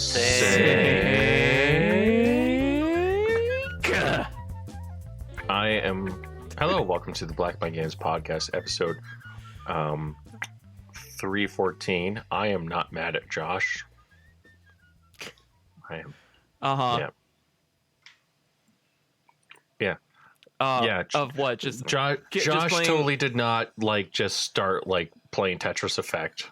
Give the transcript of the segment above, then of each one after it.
I am. Hello, welcome to the Black My Games podcast, episode 314. I am not mad at Josh. I am. Yeah. Yeah. Of what? Just Josh playing... totally did not just start playing Tetris Effect.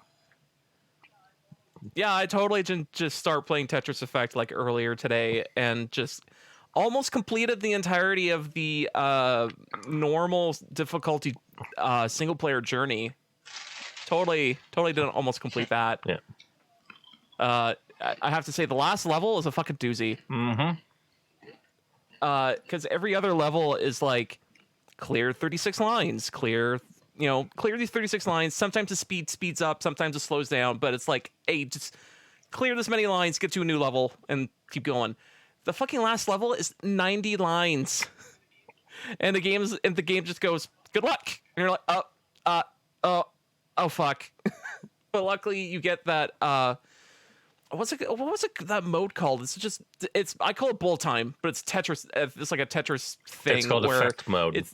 Yeah, I totally didn't just start playing Tetris Effect earlier today and just almost completed the entirety of the normal difficulty single player journey. Totally didn't almost complete that. Yeah. I have to say the last level is a fucking doozy. Mm-hmm. Because every other level is clear 36 lines, clear these 36 lines. Sometimes the speed speeds up, sometimes it slows down, but it's hey, just clear this many lines, get to a new level, and keep going. The fucking last level is 90 lines, and the game just goes, good luck, and you're like, oh fuck. But luckily you get that what was it that mode called? It's I call it bullet time, but it's Tetris. It's like a Tetris thing. It's called effect mode. Is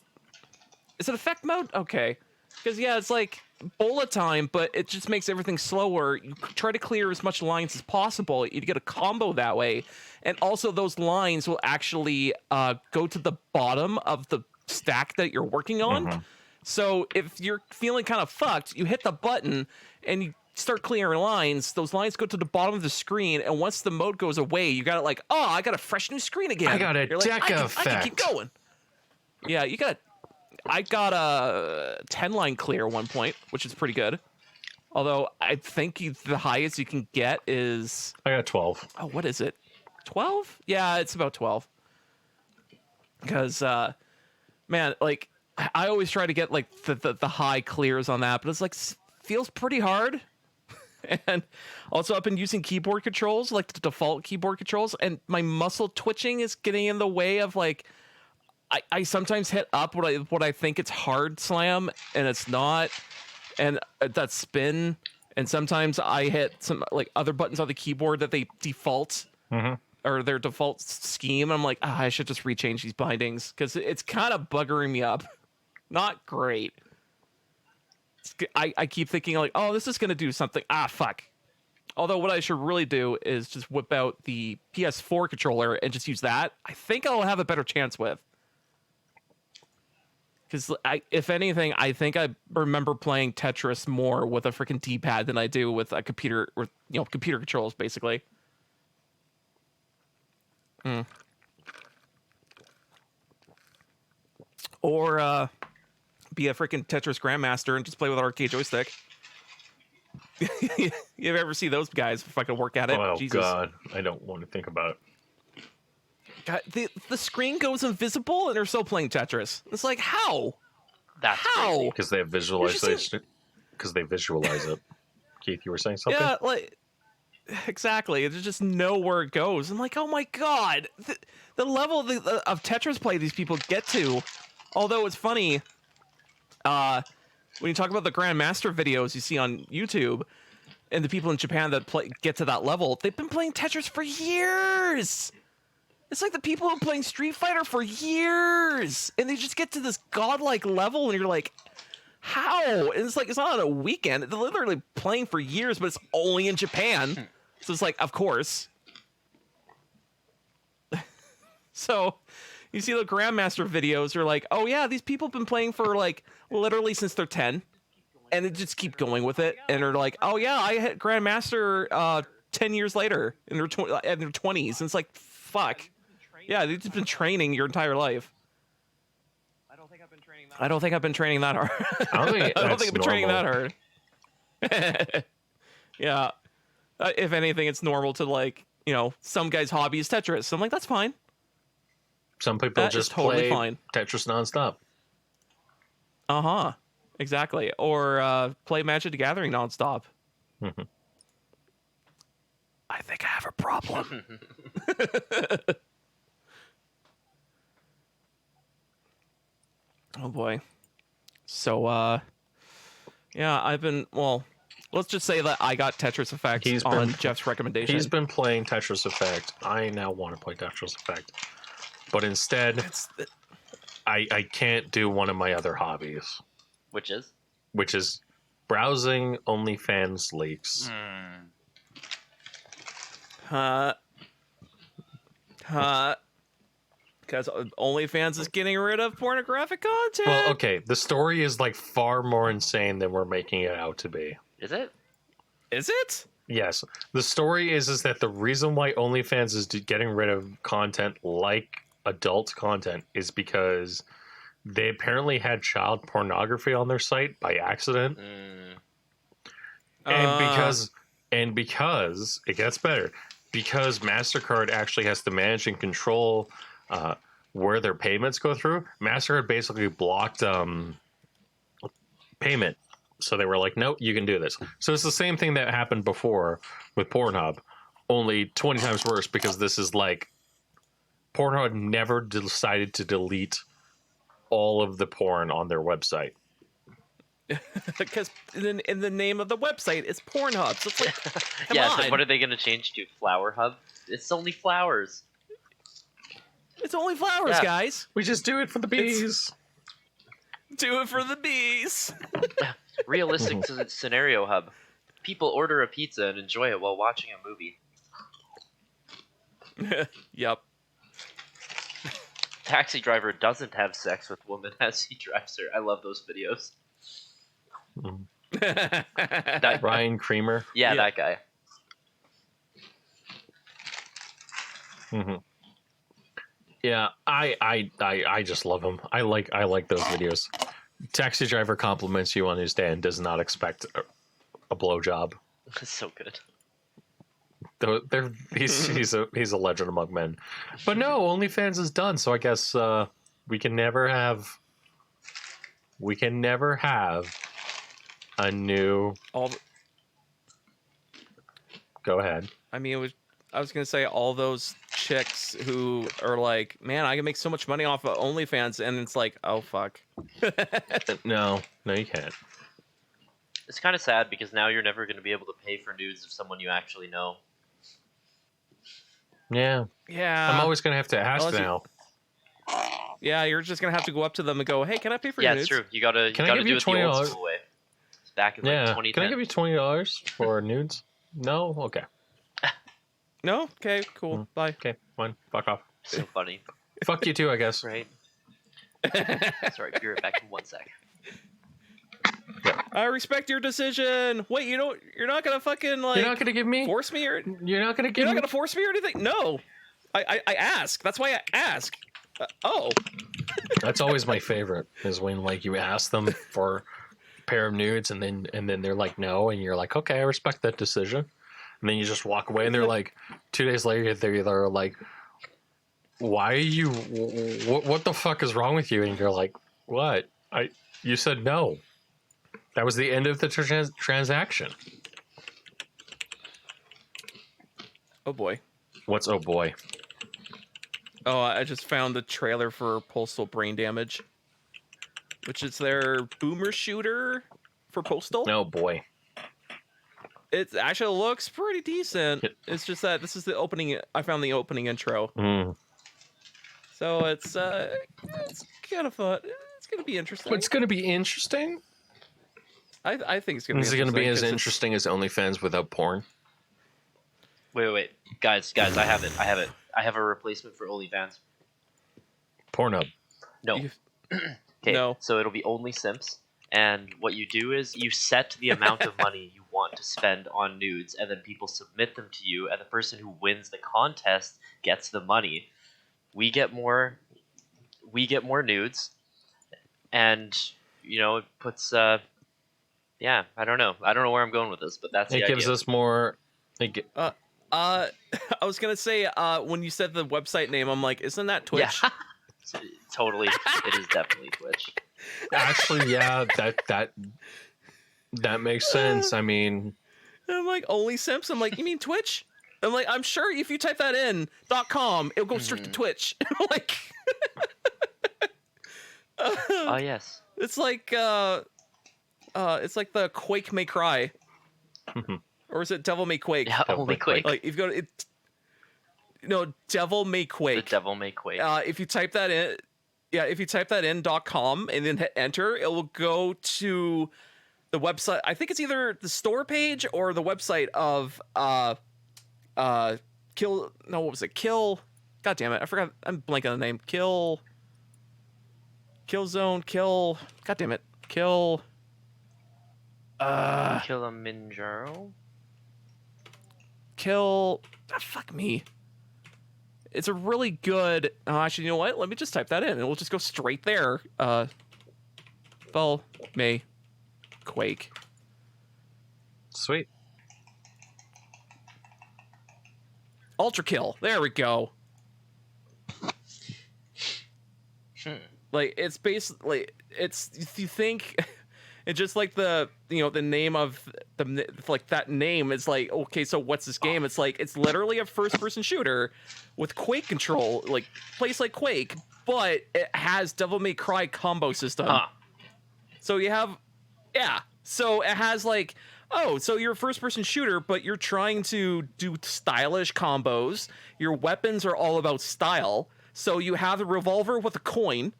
it effect mode? Okay. Because, yeah, it's bullet time, but it just makes everything slower. You try to clear as much lines as possible. You get a combo that way. And also those lines will actually go to the bottom of the stack that you're working on. Mm-hmm. So if you're feeling kind of fucked, you hit the button and you start clearing lines. Those lines go to the bottom of the screen. And once the mode goes away, you got it I got a fresh new screen again. I got a deck effect. I can keep going. Yeah, I got a 10-line clear at one point, which is pretty good. Although I think the highest you can get is... I got 12. Oh, what is it? 12? Yeah, it's about 12. Because, man, I always try to get, the high clears on that, but it's, feels pretty hard. And also I've been using keyboard controls, the default keyboard controls, and my muscle twitching is getting in the way of, I sometimes hit up what I think it's hard slam, and it's not, and that spin, and sometimes I hit some other buttons on the keyboard that they default or their default scheme. I'm like, I should just rechange these bindings because it's kind of buggering me up. Not great. I keep thinking oh, this is gonna do something. Fuck. Although what I should really do is just whip out the PS4 controller and just use that. I think I'll have a better chance with. Because if anything, I think I remember playing Tetris more with a freaking D-pad than I do with a computer, or computer controls, basically. Or be a freaking Tetris Grandmaster and just play with an arcade joystick. You ever see those guys fucking work at it? Oh, Jesus. God. I don't want to think about it. God, the screen goes invisible and they're still playing Tetris. It's how? That's how? Because they have visualization. Because they visualize it. Keith, you were saying something? Yeah, exactly. They just know where it goes. I'm oh my God, the level of Tetris play these people get to. Although it's funny, when you talk about the Grandmaster videos you see on YouTube, and the people in Japan that get to that level, they've been playing Tetris for years. It's the people who are playing Street Fighter for years, and they just get to this godlike level, and you're how? And it's it's not on a weekend. They're literally playing for years, but it's only in Japan. So it's of course. So you see the Grandmaster videos, you're oh yeah, these people have been playing for literally since they're 10, and they just keep going with it, and they're oh yeah, I hit Grandmaster 10 years later in their 20s, and it's fuck. Yeah, they've just been training your entire life. I don't think I've been training that hard. I don't think I've been training that hard. Yeah. If anything, it's normal to some guy's hobby is Tetris. So I'm that's fine. Some people that just totally play fine. Tetris nonstop. Exactly. Or play Magic the Gathering nonstop. Mm-hmm. I think I have a problem. Oh boy. So yeah, I've been Let's just say that I got Tetris Effect He's on been- Jeff's recommendation. He's been playing Tetris Effect. I now want to play Tetris Effect, but instead, It's I can't do one of my other hobbies, Which is? which is browsing OnlyFans leaks. Because OnlyFans is getting rid of pornographic content. Well, okay, the story is like far more insane than we're making it out to be. Is it? Is it? Yes, the story is that the reason why OnlyFans is getting rid of content like adult content is because they apparently had child pornography on their site by accident, and because it gets better, because MasterCard actually has to manage and control where their payments go through. MasterCard basically blocked payment. So they were like, nope, you can do this. So it's the same thing that happened before with Pornhub, only 20 times worse, because this is like Pornhub never decided to delete all of the porn on their website. Because in the name of the website is Pornhub. So it's like, come Yeah, on. so what are they going to change to? Flower Hub? It's only flowers. It's only flowers, Yeah. guys. We just do it for the bees. Do it for the bees. Realistic Scenario Hub. People order a pizza and enjoy it while watching a movie. Yep. Taxi driver doesn't have sex with woman as he drives her. I love those videos. That, Ryan Creamer. yeah, Yeah. that guy. hmm Yeah, I just love him. I like those videos. Taxi driver compliments you on his day and does not expect a blowjob. It's so good. Though he's a legend among men. But no, OnlyFans is done, so I guess we can never have a new. Go ahead. I mean, I was gonna say all those chicks who are like, man, I can make so much money off of OnlyFans, and it's like, oh fuck. No, you can't. It's kind of sad because now you're never going to be able to pay for nudes of someone you actually know. Yeah, Yeah. I'm always gonna have to ask unless you- now. Yeah, you're just gonna have to go up to them and go, hey, can I pay for Yeah, your it's nudes? true. You gotta Can I do give you it the old $20? school way. It's back in like Yeah, 2010. can I give you $20 for nudes? No, okay, No? Okay, cool. Bye. okay, fine. Fuck off. So funny, Fuck you too, I guess. right? Sorry, be right back in 1 sec. I respect your decision. Wait, you're not gonna fucking like You're not gonna give me. force me or You're not gonna give you're not me. gonna force me or anything? No. I ask. That's why I ask. Oh. That's always my favorite. Is when like you ask them for a pair of nudes and then they're like no, and you're like okay, I respect that decision, and then you just walk away and they're like 2 days later they're like, why are you? What the fuck is wrong with you? And you're like, what? You said no. That was the end of the transaction. Oh boy. What's oh boy? Oh, I just found the trailer for Postal Brain Damage, which is their boomer shooter for Postal. Oh boy. It actually looks pretty decent. Yep. It's just that this is the opening. I found the opening intro, Mm. so it's kind of fun. It's gonna be interesting. It's gonna be interesting. I think it's gonna be. Is it gonna be as 'cause it's- interesting as OnlyFans without porn? Wait, guys, I have it. I have a replacement for OnlyFans. Pornhub. No. You- Okay, No. so it'll be only Simps, and what you do is you set the amount of money you want to spend on nudes, and then people submit them to you, and the person who wins the contest gets the money. We get more nudes, and it puts yeah, I don't know where I'm going with this, but that's the It gives idea. us more. I was gonna say when you said the website name, I'm like, isn't that Twitch? Yeah. Totally, it is definitely Twitch. Actually, yeah, that makes sense. I mean, And I'm like, only Simps. I'm like, you mean Twitch? I'm like, I'm sure if you type that in .com, it'll go straight to Twitch. Like, Oh yes. it's like the Quake May Cry. Or is it Devil May Quake? Yeah, Devil only May Quake. Quake. Like if you go to it, no, Devil May The Quake. Devil May Quake. If you type that in, yeah, if you type that in .com and then hit enter, it will go to the website. I think it's either the store page or the website of Kill. No, what was it? Kill. God damn it, I forgot. I'm blanking on the name. Killzone. Kill. God damn it. Kill. Kilimanjaro. Kill. Fuck me. It's a really good. Oh, actually, you know what? Let me just type that in, and we'll just go straight there. Devil May Quake. Sweet. Ultra Kill. There we go. Like it's basically it's you think it's just like the the name of the like that name is like okay, so what's this game? It's like it's literally a first person shooter with Quake control, like plays like Quake, but it has Devil May Cry combo system. Huh. So you have so it has like so you're a first person shooter, but you're trying to do stylish combos. Your weapons are all about style. So you have a revolver with a coin.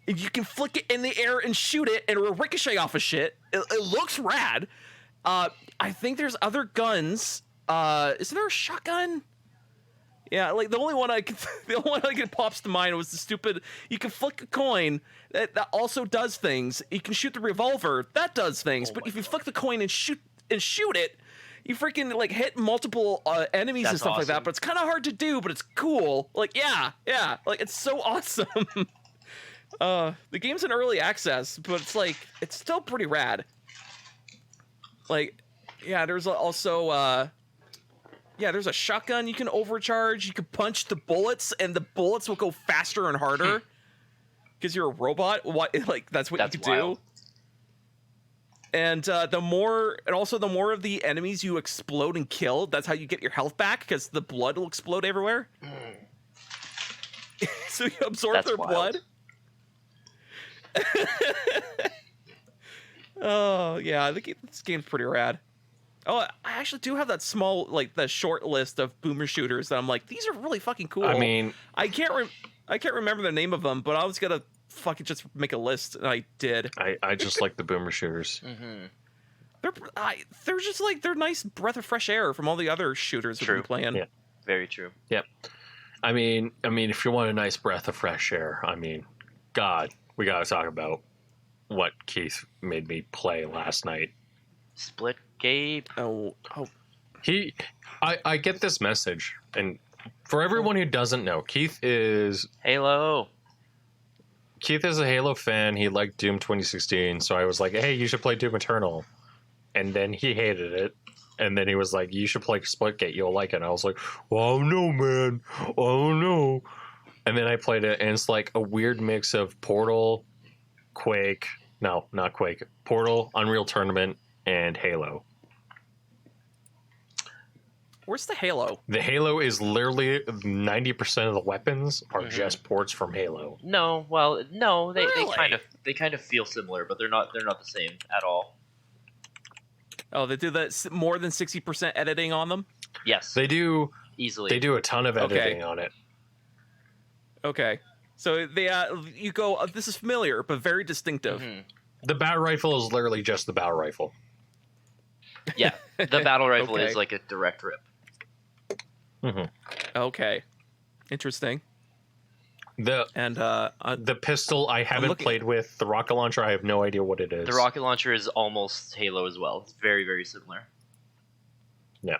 And you can flick it in the air and shoot it, and it'll ricochet off of shit. It looks rad. I think there's other guns. Isn't there a shotgun? Yeah, like the only one that pops to mind was the stupid. You can flick a coin that also does things. You can shoot the revolver that does things. But if you flick the coin and shoot it, you freaking like hit multiple enemies and That's stuff like that. awesome. But it's kind of hard to do. But it's cool. Like yeah, like it's so awesome. The game's in early access, but it's still pretty rad. Like, yeah, there's also there's a shotgun you can overcharge. You can punch the bullets, and the bullets will go faster and harder because you're a robot. That's what That's you can wild. do. And the more of the enemies you explode and kill, that's how you get your health back because the blood will explode everywhere. So you absorb That's their wild. blood. Oh yeah, I think this game's pretty rad. Oh, I actually do have that small, like the short list of boomer shooters that I'm like, these are really fucking cool. I mean, I can't remember the name of them, but I was gonna fucking just make a list, and I did. I just like the boomer shooters. They're just like they're nice breath of fresh air from all the other shooters we've been True. playing. Yeah. Very true. Yep. I mean, if you want a nice breath of fresh air, I mean, God, we got to talk about what Keith made me play last night. Splitgate. Oh, I get this message, and for everyone who doesn't know, Keith is Halo. a Halo fan. He liked Doom 2016, so I was like, hey, you should play Doom Eternal. And then he hated it. And then he was like, you should play Splitgate. You'll like it. And I was like, oh, no, man. Oh, no. And then I played it, and it's like a weird mix of Portal, Quake. No, not Quake. Portal, Unreal Tournament, and Halo. where's the Halo? The Halo is literally 90% of the weapons are just ports from Halo. No, well, no, they Really? kind of feel similar, but they're not the same at all. Oh, they do that more than 60% editing on them. Yes, They do easily. a ton of Okay. editing on it. Okay, so they you go. This is familiar, but very distinctive. Mhm. The battle rifle is literally just the battle rifle. Yeah, the battle rifle Okay. is like a direct rip. Okay, interesting. The And the pistol I haven't looking- played with. The rocket launcher, I have no idea what it is. The rocket launcher is almost Halo as well. It's very, very similar. Yeah,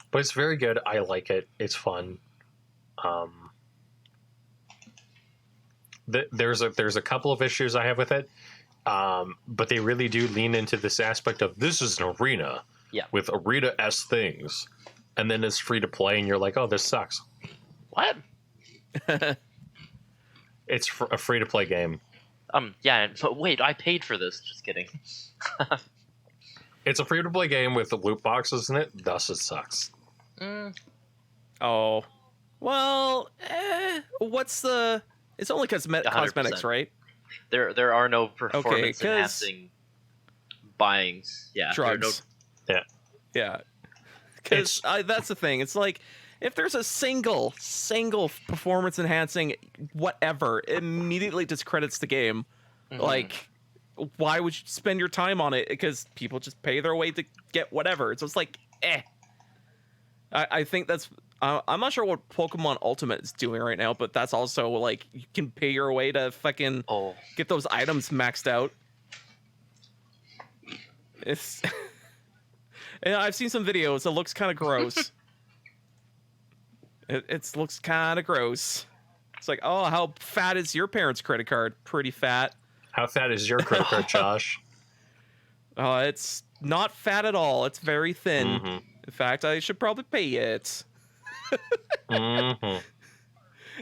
but it's very good. I like it. It's fun. There's a couple of issues I have with it, but they really do lean into this aspect of this is an arena with arena-esque things, and then it's free to play, and you're like, oh, this sucks. What? It's a free to play game. Yeah, but wait, I paid for this. Just kidding. It's a free to play game with the loot boxes in it. Thus, it sucks. oh, well, what's the? It's only 100%. cosmetics, right? There are no performance 'cause- enhancing buyings. Yeah, there are no- Drugs. Yeah. Yeah, because that's the thing. It's like if there's a single performance enhancing whatever, it immediately discredits the game. Like, why would you spend your time on it? Because people just pay their way to get whatever. So it's like, I think that's. I'm not sure what Pokemon Ultimate is doing right now, but that's also like you can pay your way to fucking get those items maxed out. It's. And I've seen some videos. It looks kind of gross. It looks kind of gross. It's like, oh, how fat is your parents' credit card? Pretty fat. How fat is your credit card, Josh? It's not fat at all. It's very thin. Mm-hmm. In fact, I should probably pay it. Mm-hmm.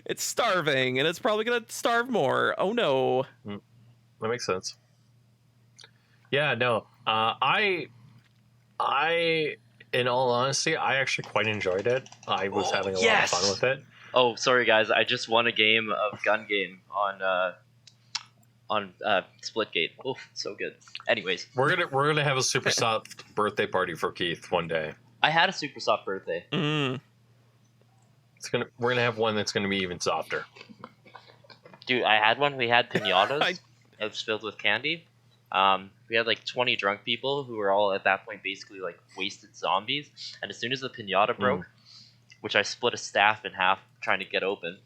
It's starving, and it's probably gonna starve more. Oh no. That makes sense. Yeah, no. I, in all honesty, I actually quite enjoyed it. I was having a lot of fun with it. Oh, sorry guys, I just won a game of Gun Game on Splitgate. Oh, so good. Anyways, We're gonna have a super soft birthday party for Keith one day. I had a super soft birthday. We're gonna have one that's gonna be even softer. Dude, I had one. We had pinatas. It was filled with candy. We had like 20 drunk people who were all at that point basically like wasted zombies. And as soon as the pinata broke, which I split a staff in half trying to get open,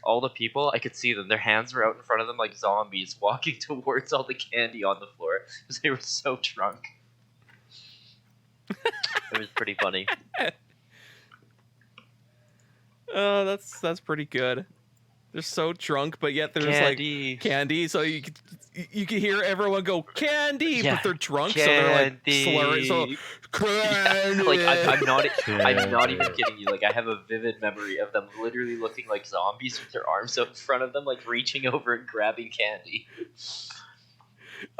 all the people, I could see them. Their hands were out in front of them like zombies walking towards all the candy on the floor because they were so drunk. It was pretty funny. Oh, that's pretty good. They're so drunk, but yet there's Candy. like candy, so you could hear everyone go candy, Yeah. but they're drunk, so they're like slurring. So candy. Like I'm not even kidding you. Like I have a vivid memory of them literally looking like zombies with their arms out in front of them, like reaching over and grabbing candy.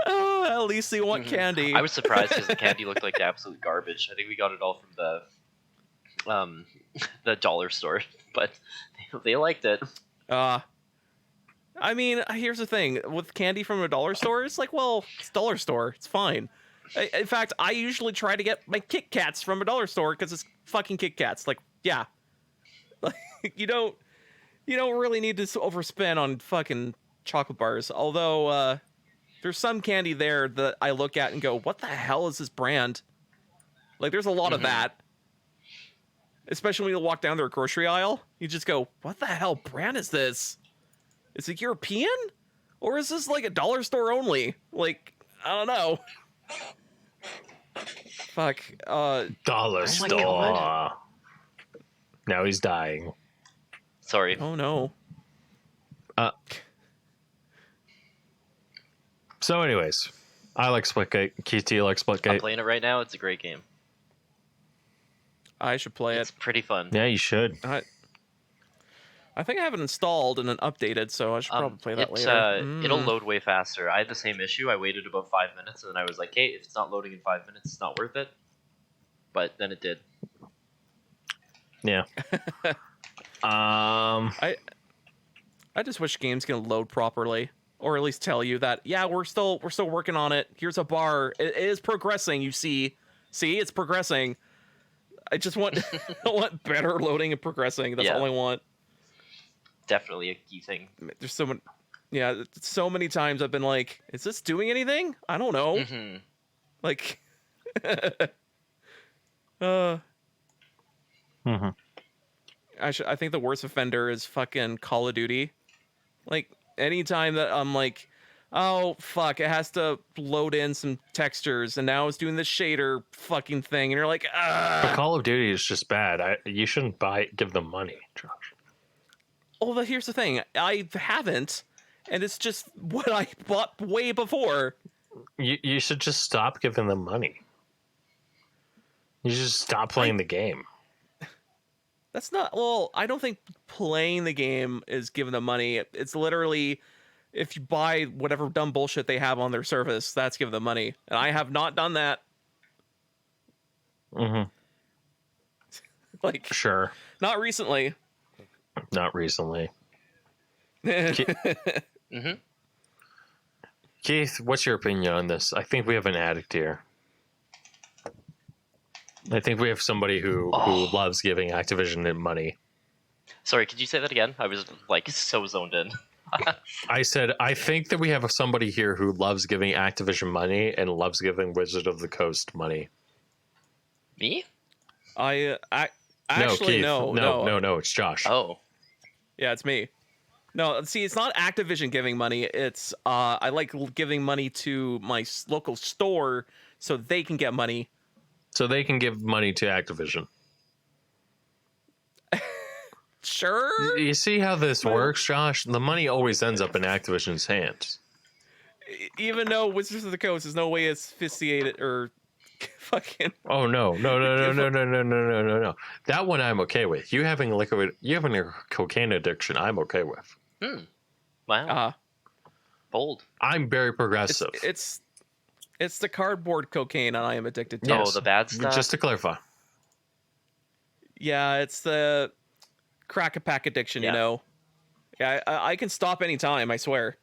Oh, at least they want candy. I was surprised because the candy looked like absolute garbage. I think we got it all from the dollar store, but they liked it. I mean, here's the thing with candy from a dollar store. It's like, well, it's a dollar store. It's fine. In fact, I usually try to get my Kit Kats from a dollar store because it's fucking Kit Kats. Like, yeah, like you don't really need to overspend on fucking chocolate bars. Although there's some candy there that I look at and go, what the hell is this brand? Like, there's a lot of that. Especially when you walk down their grocery aisle, you just go, what the hell brand is this? Is it European? Or is this like a dollar store only? Like, I don't know. Fuck. Dollar store. God. Now he's dying. Sorry. Oh no. So anyways, I like Splitgate. Keith, do you like I'm Splitgate? playing it right now. It's a great game. I should play It's it. pretty fun. Yeah, you should. I think I have it installed and then updated, so I should probably play that later. It'll load way faster. I had the same issue. I waited about 5 minutes, and then I was like, hey, if it's not loading in 5 minutes, it's not worth it. But then it did. Yeah. I just wish games can load properly, or at least tell you that, yeah, we're still working on it. Here's a bar. It is progressing. You see, it's progressing. I just want I want better loading and progressing. That's all I want. Definitely a key thing. There's so many times I've been like, is this doing anything? I don't know. Mm-hmm. Like, I think the worst offender is fucking Call of Duty. Like, anytime that I'm like, oh fuck, it has to load in some textures, and now it's doing the shader fucking thing, and you're like, But Call of Duty is just bad. You shouldn't give them money, Josh. Oh, but here's the thing, I haven't, and it's just what I bought way before. You should just stop giving them money. You should just stop playing the game. That's not, well, I don't think playing the game is giving them money. It's literally, if you buy whatever dumb bullshit they have on their service, that's giving them money. And I have not done that. Mm-hmm. Like, Sure. not recently. Not recently. Mm-hmm. Keith, what's your opinion on this? I think we have an addict here. I think we have somebody who loves giving Activision money. Sorry, could you say that again? I was like so zoned in. I said, I think that we have somebody here who loves giving Activision money and loves giving Wizard of the Coast money. Me? I no, actually Keith. no. It's Josh. Oh. Yeah, it's me. No, see, it's not Activision giving money. It's I like giving money to my local store so they can get money. So they can give money to Activision. Sure. You see how this works, Josh? The money always ends up in Activision's hands. Even though Wizards of the Coast is no way asphyxiated or fucking. Oh no. That one I'm okay with. You having a cocaine addiction, I'm okay with. Wow. Bold. I'm very progressive. It's the cardboard cocaine I am addicted to. Yes. Oh, the bad stuff. Just to clarify. Yeah, it's the crack-a-pack addiction, Yeah. you know. Yeah, I can stop anytime, I swear.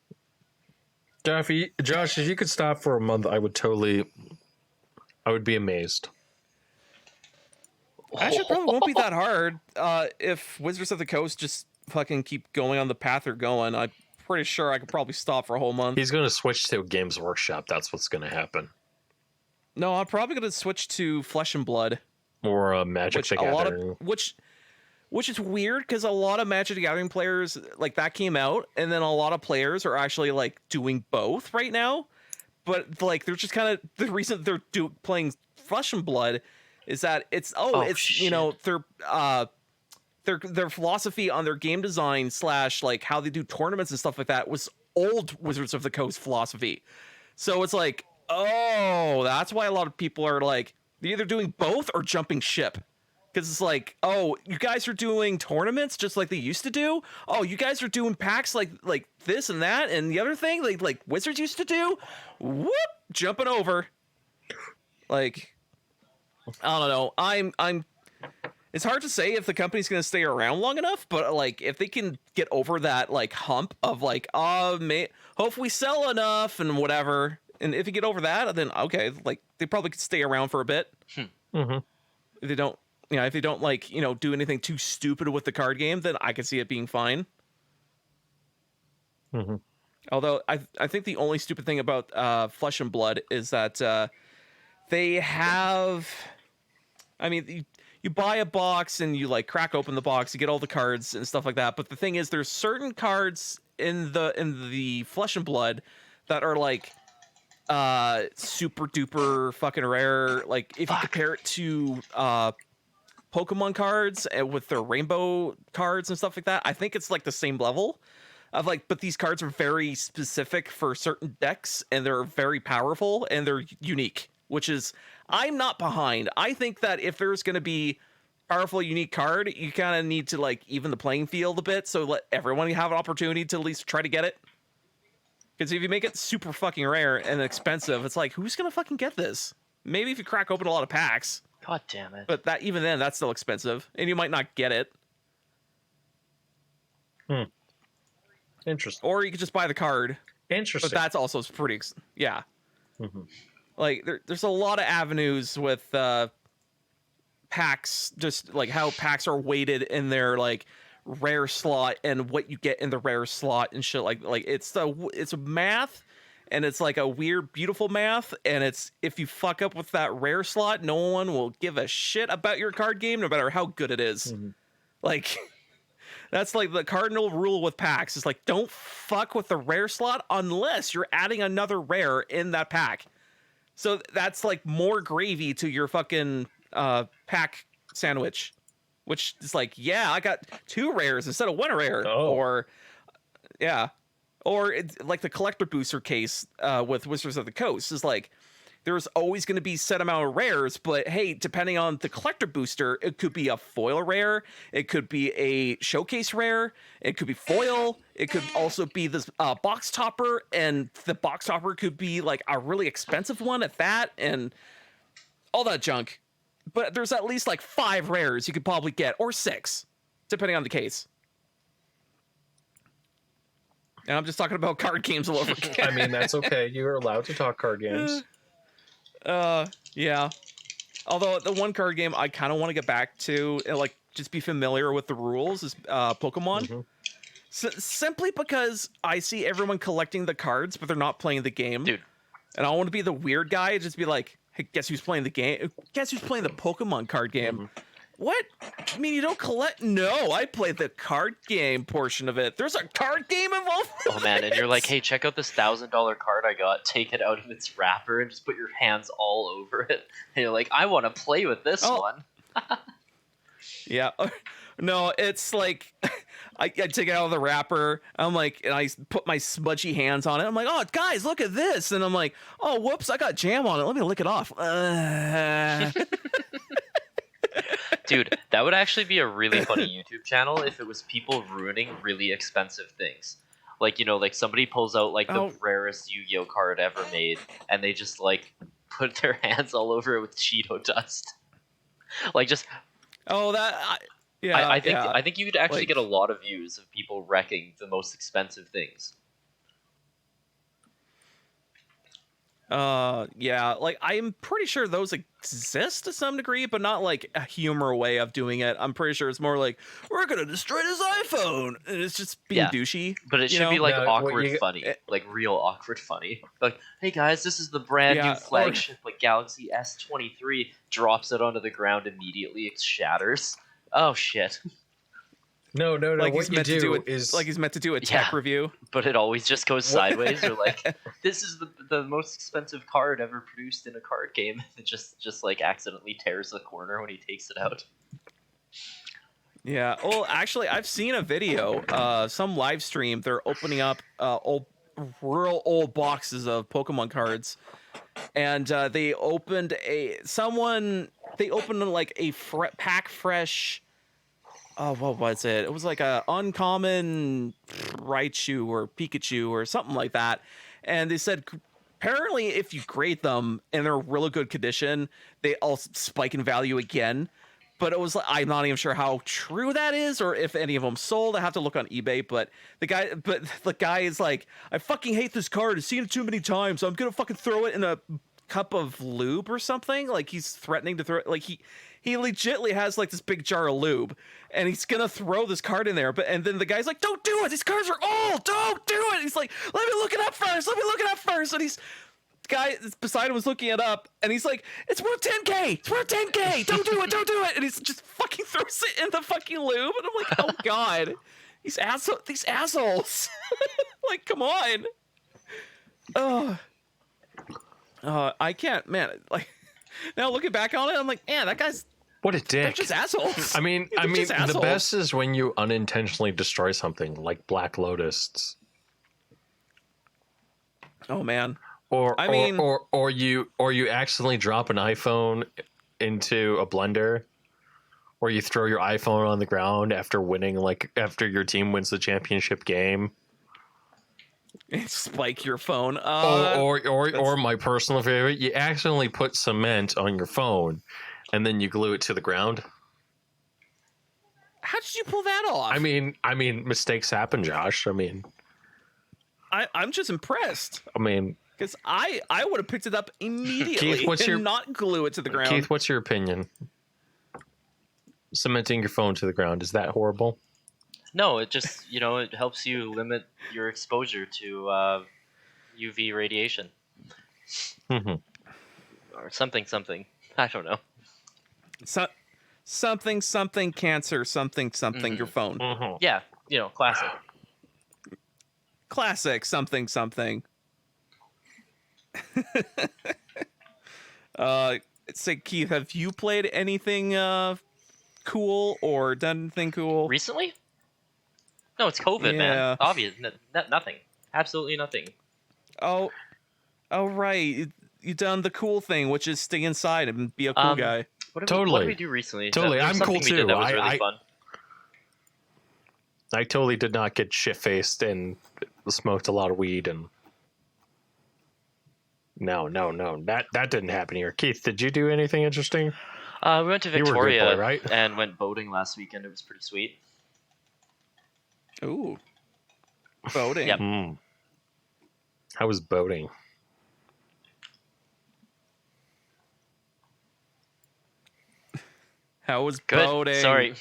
Josh, if you could stop for a month, I would be amazed. Actually, it probably won't be that hard if Wizards of the Coast just fucking keep going on the path they're going. I'm pretty sure I could probably stop for a whole month. He's going to switch to Games Workshop. That's what's going to happen. No, I'm probably going to switch to Flesh and Blood. Or Magic the Gathering. Which is weird because a lot of Magic the Gathering players, like, that came out, and then a lot of players are actually, like, doing both right now. But, like, they're just kind of, the reason they're playing Flesh and Blood is that it's you know, their philosophy on their game design / like how they do tournaments and stuff like that was old Wizards of the Coast philosophy. So it's like, oh, that's why a lot of people are like, they're either doing both or jumping ship. Because it's like, oh, you guys are doing tournaments just like they used to do. Oh, you guys are doing packs like this and that and the other thing like Wizards used to do. Whoop, jumping over. Like, I don't know. I'm. It's hard to say if the company's going to stay around long enough, but like if they can get over that like hump of like, hopefully sell enough and whatever, and if you get over that, then okay, like they probably could stay around for a bit. Mm-hmm. If they don't. Yeah, if they don't like, you know, do anything too stupid with the card game, then I can see it being fine. Mm-hmm. Although I think the only stupid thing about Flesh and Blood is that they have, I mean, you buy a box and you like crack open the box, you get all the cards and stuff like that. But the thing is, there's certain cards in the Flesh and Blood that are like super duper fucking rare. Like if you compare it to Pokemon cards and with their rainbow cards and stuff like that, I think it's like the same level of like, but these cards are very specific for certain decks and they're very powerful and they're unique, which is, I'm not behind. I think that if there's going to be powerful, unique card, you kind of need to like even the playing field a bit. So let everyone have an opportunity to at least try to get it. Because if you make it super fucking rare and expensive, it's like, who's going to fucking get this? Maybe if you crack open a lot of packs. God damn it. But that even then, that's still expensive, and you might not get it. Interesting. Or you could just buy the card. Interesting. But that's also pretty. Yeah. Mm-hmm. Like there's a lot of avenues with packs, just like how packs are weighted in their like rare slot and what you get in the rare slot and shit. Like it's a math. And it's like a weird, beautiful math. And it's if you fuck up with that rare slot, no one will give a shit about your card game, no matter how good it is. Mm-hmm. Like, that's like the cardinal rule with packs. It's like, don't fuck with the rare slot unless you're adding another rare in that pack. So that's like more gravy to your fucking pack sandwich. Which is like, yeah, I got 2 rares instead of 1 rare. Oh. Or, yeah. Or it's like the collector booster case with Wizards of the Coast is like, there's always going to be set amount of rares, but hey, depending on the collector booster, it could be a foil rare, it could be a showcase rare, it could be foil, it could also be this box topper, and the box topper could be like a really expensive one at that, and all that junk. But there's at least like 5 rares you could probably get, or 6, depending on the case. And I'm just talking about card games all over again. I mean, that's okay. You're allowed to talk card games. Yeah. Although the one card game I kind of want to get back to, like just be familiar with the rules, is Pokemon. Mhm. Simply because I see everyone collecting the cards, but they're not playing the game. Dude. And I want to be the weird guy, just be like, hey, guess who's playing the game? Guess who's playing the Pokemon card game? Mhm. What? I mean, you don't collect? No, I play the card game portion of it. There's a card game involved. Oh man, and you're like, hey, check out this $1,000 card I got. Take it out of its wrapper and just put your hands all over it. And you're like, I want to play with this Oh. one. Yeah. No, it's like I take it out of the wrapper. I'm like, and I put my smudgy hands on it. I'm like, oh, guys, look at this. And I'm like, oh, whoops, I got jam on it. Let me lick it off. Dude, that would actually be a really funny YouTube channel if it was people ruining really expensive things. Like, you know, like somebody pulls out like the Oh. rarest Yu-Gi-Oh card ever made, and they just like put their hands all over it with Cheeto dust. Like just, Oh, yeah. I think you could actually Like- get a lot of views of people wrecking the most expensive things. Yeah, like I'm pretty sure those exist to some degree, but not like a humor way of doing it. I'm pretty sure it's more like, we're gonna destroy this iPhone, and it's just being Yeah. douchey. But it You should be know? like Yeah, what awkward you- funny, like real awkward funny. Like, hey guys, this is the brand Yeah, new or- flagship, like Galaxy S23. Drops it onto the ground immediately, it shatters. Oh shit! No. Like What he's you meant to do it. is Like he's meant to do a tech Yeah. review. But it always just goes sideways. Or like, this is the most expensive card ever produced in a card game. It just like accidentally tears the corner when he takes it out. Yeah. Well, actually, I've seen a video, some live stream. They're opening up real old boxes of Pokemon cards, and they opened like a pack fresh. Oh, what was it? It was like a uncommon Raichu or Pikachu or something like that, and they said apparently if you grade them and they're in really good condition, they all spike in value again. But it was like, I'm not even sure how true that is or if any of them sold. I have to look on eBay. But the guy is like, I fucking hate this card. I've seen it too many times. So I'm gonna fucking throw it in a cup of lube or something. Like he's threatening to throw it. Like he legitimately has like this big jar of lube, and he's gonna throw this card in there. And then the guy's like, "Don't do it. These cards are old. Don't do it." He's like, "Let me look it up first. Let me look it up first." And guy beside him was looking it up, and he's like, "It's worth 10K. It's worth 10K. Don't do it. Don't do it." And he's just fucking throws it in the fucking lube, and I'm like, "Oh god, these assholes! Like, come on." I can't, man. Like now looking back on it, I'm like, man, that guy's what a they're dick. just assholes. I mean, They're just the assholes. best is when you unintentionally destroy something like Black Lotus, Oh man. or I mean- or you accidentally drop an iPhone into a blender, or you throw your iPhone on the ground after winning, like after your team wins the championship game, Spike your phone. or my personal favorite, you accidentally put cement on your phone, and then you glue it to the ground. How did you pull that off? I mean, mistakes happen, Josh. I'm just impressed I mean, because I would have picked it up immediately Keith, what's and your- not glue it to the ground. Keith, what's your opinion? Cementing your phone to the ground, is that horrible? No, it just it helps you limit your exposure to UV radiation Mhm. or something. I don't know. Something cancer, something your phone. Mhm. Yeah, classic. Classic something. Say Keith, have you played anything cool or done anything cool? Recently? No, it's COVID, Yeah. man. Obvious, nothing. Absolutely nothing. Oh right. You done the cool thing, which is stay inside and be a cool guy. What did Totally. we do recently? Totally. There was I'm cool something we did too. That was I- really I- fun. I totally did not get shit faced and smoked a lot of weed and no. That didn't happen here. Keith, did you do anything interesting? We went to You were a good Victoria boy, right? and went boating last weekend. It was pretty sweet. Ooh. Boating. Yep. Hmm. How was boating? How was Good. boating? Sorry.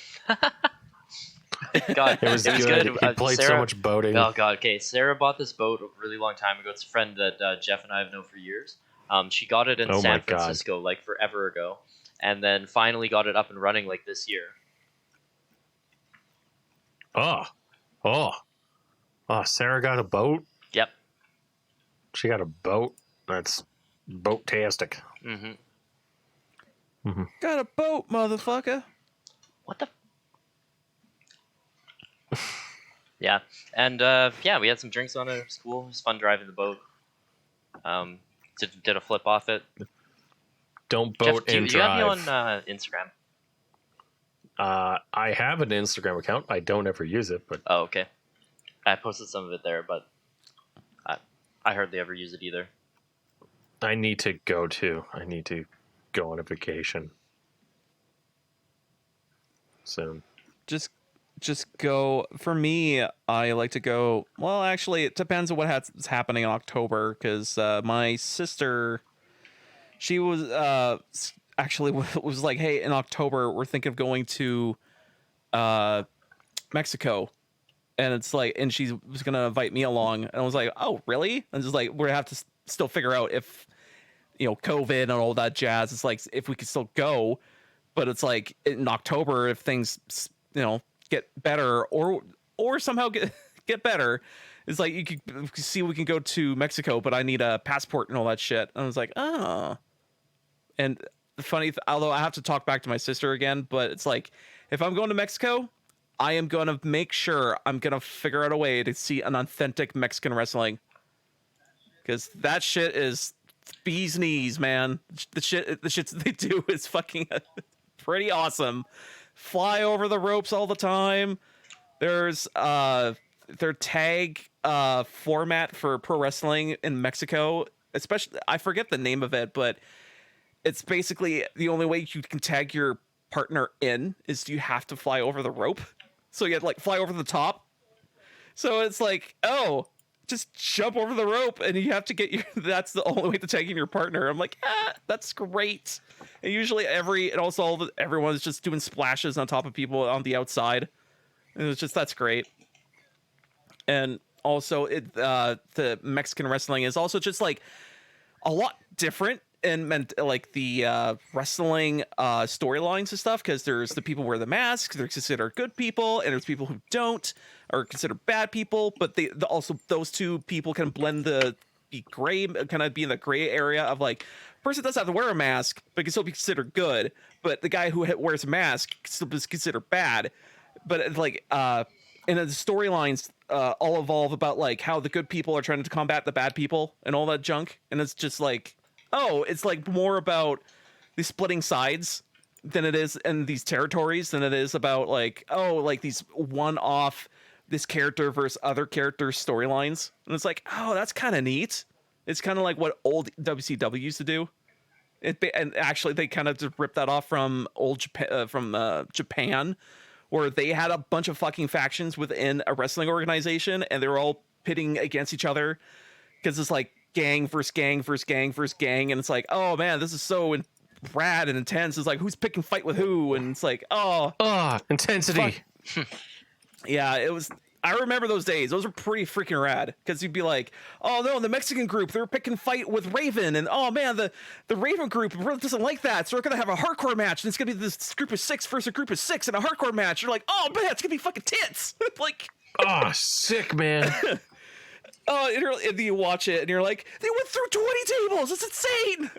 God, It was good. He played so Sarah- much boating. Oh God. Okay, Sarah bought this boat a really long time ago. It's a friend that Jeff and I have known for years. She got it in Oh my San God. Francisco like forever ago, and then finally got it up and running like this year. Oh, Sarah got a boat. Yep. She got a boat. That's boat-tastic. Mm-hmm. Got a boat, motherfucker. What the? Yeah, and yeah, we had some drinks on it. It was cool. It was fun driving the boat. Did a flip off it. Don't Jeff, boat do you and have me drive. on Instagram? I have an Instagram account. I don't ever use it, but Oh, okay. I posted some of it there, but I hardly ever use it either. I need to go too. I need to go on a vacation soon. Just go. For me, I like to go. Well, actually, it depends on what's happening in October. Because my sister, she was actually was like, "Hey, in October, we're thinking of going to Mexico," and it's like, and she was gonna invite me along, and I was like, "Oh, really?" And just like, we're gonna have to still figure out if, COVID and all that jazz. It's like if we could still go, but it's like in October, if things get better or somehow get better, it's like you could see we can go to Mexico, but I need a passport and all that shit. And I was like, oh. And the funny, although I have to talk back to my sister again, but it's like, if I'm going to Mexico, I am going to make sure I'm going to figure out a way to see an authentic Mexican wrestling. Because that shit is bee's knees, man. The shit they do is fucking pretty awesome. Fly over the ropes all the time. There's their tag format for pro wrestling in Mexico, especially, I forget the name of it, but it's basically the only way you can tag your partner in is you have to fly over the rope. So you have to like fly over the top. So it's like, oh, just jump over the rope and you have to get that's the only way to tag in your partner. I'm like, that's great. And usually everyone's just doing splashes on top of people on the outside. And it's just, that's great. And also the Mexican wrestling is also just like a lot different and meant like the wrestling storylines and stuff, because there's the people who wear the masks, they're considered good people, and there's people who don't, are considered bad people, but also those two people can blend be gray, kind of be in the gray area of like, person doesn't have to wear a mask but can still be considered good, but the guy who wears a mask still is considered bad. But it's like and the storylines all evolve about like how the good people are trying to combat the bad people and all that junk, and it's just like, oh, it's like more about the splitting sides than it is in these territories than it is about like, oh, like these one-off this character versus other character storylines. And it's like, oh, that's kind of neat. It's kind of like what old WCW used to do. And actually they kind of just ripped that off from old Japan, where they had a bunch of fucking factions within a wrestling organization and they were all pitting against each other because it's like gang versus gang versus gang versus gang, and it's like, oh man, this is so rad and intense. It's like, who's picking fight with who, and it's like, oh, intensity. Yeah, it was. I remember those days. Those were pretty freaking rad, because you'd be like, oh no, the Mexican group, they were picking fight with Raven, and oh man, the Raven group really doesn't like that, so we're gonna have a hardcore match, and it's gonna be this group of 6 versus a group of 6 in a hardcore match. You're like, oh man, it's gonna be fucking tits. Like, oh, sick, man. oh, and you watch it and you're like, they went through 20 tables. It's insane.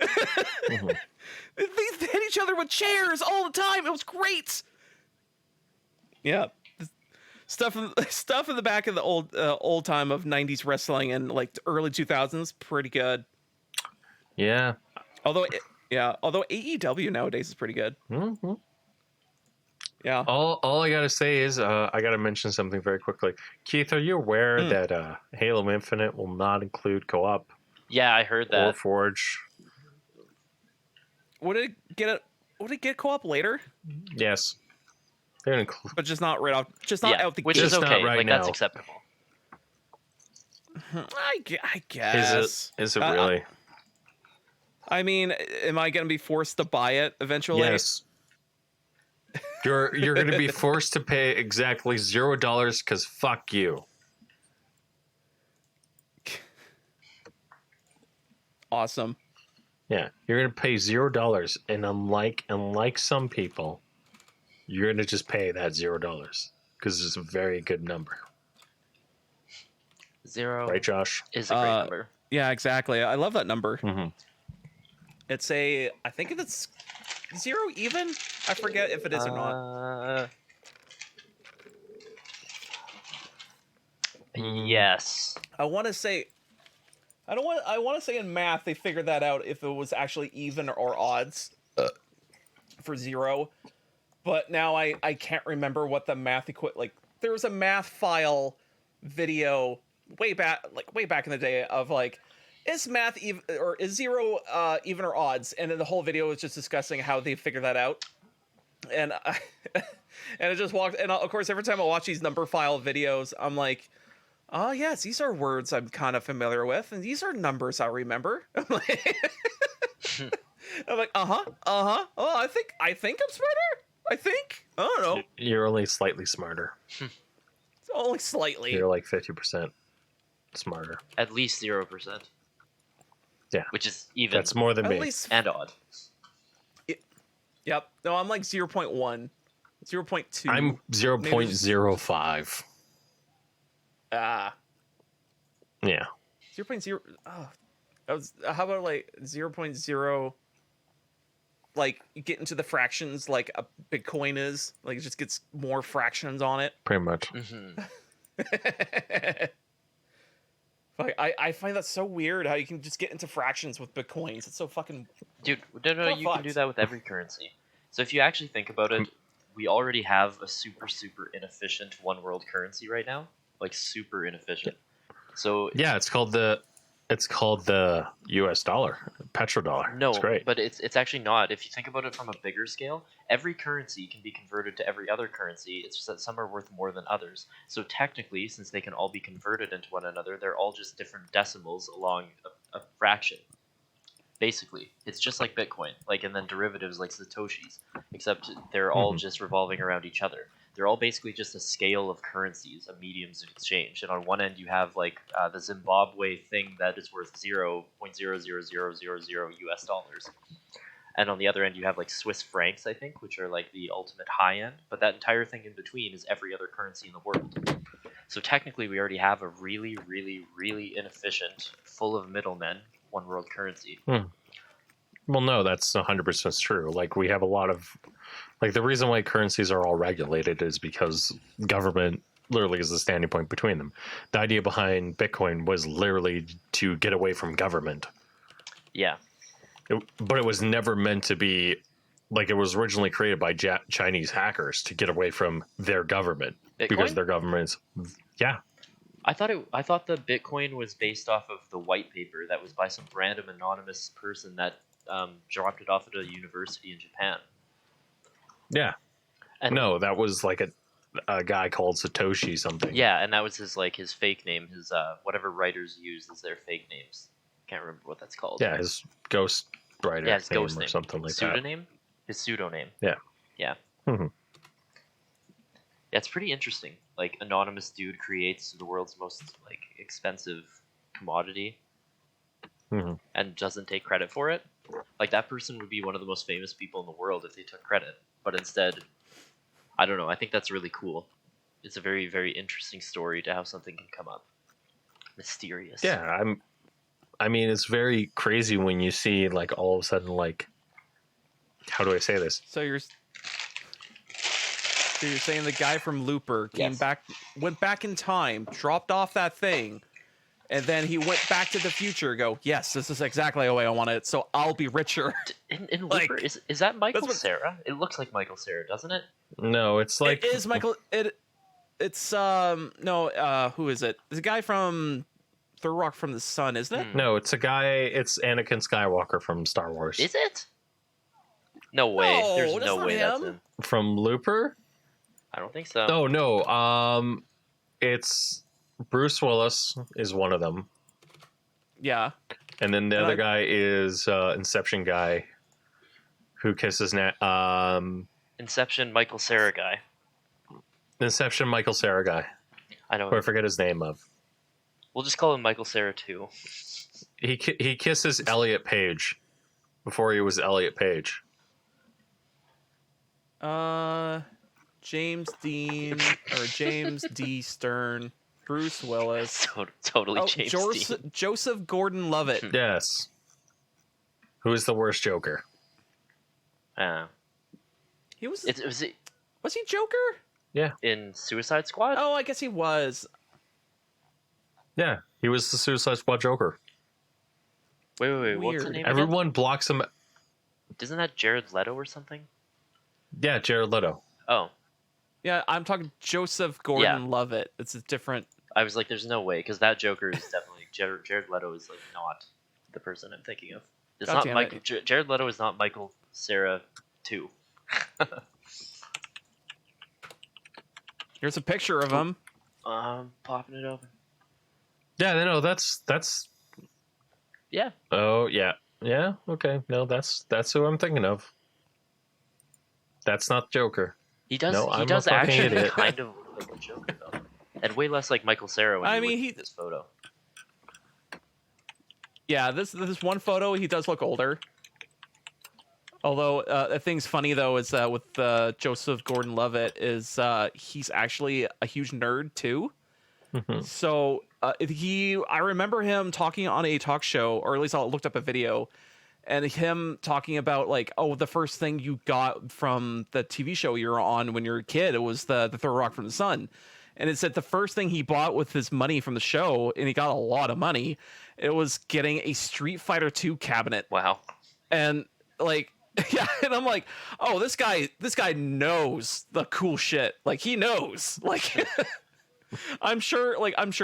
Mm-hmm. They hit each other with chairs all the time. It was great. Yeah. Stuff in the back of the old time of 90s wrestling and like early 2000s, pretty good. Yeah. Although AEW nowadays is pretty good. Mm-hmm. Yeah. All I gotta say is I gotta mention something very quickly. Keith, are you aware that Halo Infinite will not include co-op? Yeah, I heard Or that. Forge. Would it get co-op later? Yes. They're gonna include. But just not right off. Just not out the which gate. is Just not okay. right Like, that's now. acceptable. I guess. Is it really? I mean, am I going to be forced to buy it eventually? Yes. You're going to be forced to pay exactly $0 because fuck you. Awesome. Yeah, you're going to pay $0, and unlike some people, you're going to just pay that $0 because it's a very good number, 0 right, Josh? is a great number. Yeah, exactly. I love that number. Mm-hmm. It's I think it's 0 even. I forget if it is or not. Yes. I want to say. I want to say in math they figured that out if it was actually even or odds for 0. But now I can't remember what the math like there was a math file video way back in the day of like, is math even or is 0 even or odds, and then the whole video was just discussing how they figured that out. And and I just walked, and of course every time I watch these number file videos I'm like, oh yes, these are words I'm kind of familiar with, and these are numbers I remember. I'm like, oh, I think I'm smarter. I think, I don't know. You're only slightly smarter. It's only slightly. You're like 50% smarter. At least 0%. Yeah. Which is even. That's more than At me. least, and odd. yep. No, I'm like 0.1, 0.2. I'm 0.05. Ah. Yeah. 0.0. Oh, that was. How about like 0.0? Like you get into the fractions, like a Bitcoin is. Like it just gets more fractions on it. Pretty much. Mm-hmm. Like I find that so weird how you can just get into fractions with Bitcoins. It's so fucking. Dude, no, you can do that with every currency. So if you actually think about it, we already have a super inefficient one world currency right now. Like super inefficient. So Yeah, it's called the US dollar, petrodollar. no, It's great. but it's actually not. If you think about it from a bigger scale, every currency can be converted to every other currency. It's just that some are worth more than others. So technically, since they can all be converted into one another, they're all just different decimals along a fraction. Basically, it's just like Bitcoin, like, and then derivatives like Satoshis, except they're all just revolving around each other. They're all basically just a scale of currencies, a mediums of exchange. And on one end, you have like the Zimbabwe thing that is worth 0.00000 US dollars. And on the other end, you have like Swiss francs, I think, which are like the ultimate high end. But that entire thing in between is every other currency in the world. So technically, we already have a really inefficient, full of middlemen, one world currency. Well, no, that's 100% true. Like, we have a lot of, like, the reason why currencies are all regulated is because government literally is the standing point between them. The idea behind Bitcoin was literally to get away from government. Yeah. But it was never meant to be, like, it was originally created by Chinese hackers to get away from their government. Bitcoin? Because their government's, yeah. I thought the Bitcoin was based off of the white paper that was by some random anonymous person that dropped it off at a university in Japan. Yeah. And No, that was like a guy called Satoshi something. yeah, and that was his fake name, his whatever writers use as their fake names. Can't remember what that's called. Yeah, his ghost writer Yeah, his name ghost or name. something like that. Pseudonym? His pseudonym. Yeah. Yeah. Mhm. Yeah, it's pretty interesting. Like, anonymous dude creates the world's most like expensive commodity Mhm. and doesn't take credit for it. Like, that person would be one of the most famous people in the world if they took credit. But instead, I don't know. I think that's really cool. It's a very, very interesting story to how something can come up. Mysterious. Yeah, I mean, it's very crazy when you see, like, all of a sudden, like, how do I say this? So you're saying the guy from Looper came Yes. back, went back in time, dropped off that thing, and then he went back to the future. Go, yes, this is exactly the way I want it. So I'll be richer. In Like, Looper, is that Michael that's what- Cera? It looks like Michael Cera, doesn't it? No, it's like It is Michael. It's no. Who is it? It's a guy from Third Rock from the Sun, isn't it? No, it's a guy. It's Anakin Skywalker from Star Wars. Is it? No way. No, There's that's no not way that's him. him. From Looper? I don't think so. Oh no. It's Bruce Willis is one of them, Yeah. and then the And other I- guy is Inception guy, who kisses Inception Michael Cera guy. Inception Michael Cera guy. I know. Who I forget his name of. We'll just call him Michael Cera 2. He kisses Elliot Page before he was Elliot Page. James Dean or James D. Stern, Bruce Willis. So, totally James Dean. Joseph Gordon-Levitt. Yes. Who is the worst Joker? He was. Was it Was he Joker? Yeah. in Suicide Squad? Oh, I guess he was. Yeah, he was the Suicide Squad Joker. Wait. What's the Weird. name? Everyone blocks him. Isn't that Jared Leto or something? Yeah, Jared Leto. Oh, Yeah, I'm talking Joseph Gordon-Levitt. It's a different. I was like, there's no way, because that Joker is definitely Jared Leto is like not the person I'm thinking of. It's God not damn Michael. it. Jared Leto is not Michael Cera 2. Here's a picture of him. Popping it open. Yeah, no, that's. Yeah. Oh yeah, yeah. Okay, no, that's who I'm thinking of. That's not Joker. He does. No, he I'm does a fucking actually idiot. kind of look like a Joker though, and way less like Michael Cera when I you mean, look at this photo. Yeah, this one photo, he does look older. Although the thing's funny though is with Joseph Gordon-Levitt is he's actually a huge nerd too. Mhm. So I remember him talking on a talk show, or at least I looked up a video, and him talking about like, oh, the first thing you got from the TV show you were on when you were a kid, it was the Throw a Rock from the Sun. And it said the first thing he bought with his money from the show, and he got a lot of money, it was getting a Street Fighter 2 cabinet. Wow. And like, yeah, and I'm like, oh, this guy knows the cool shit. Like, he knows. Like, I'm sure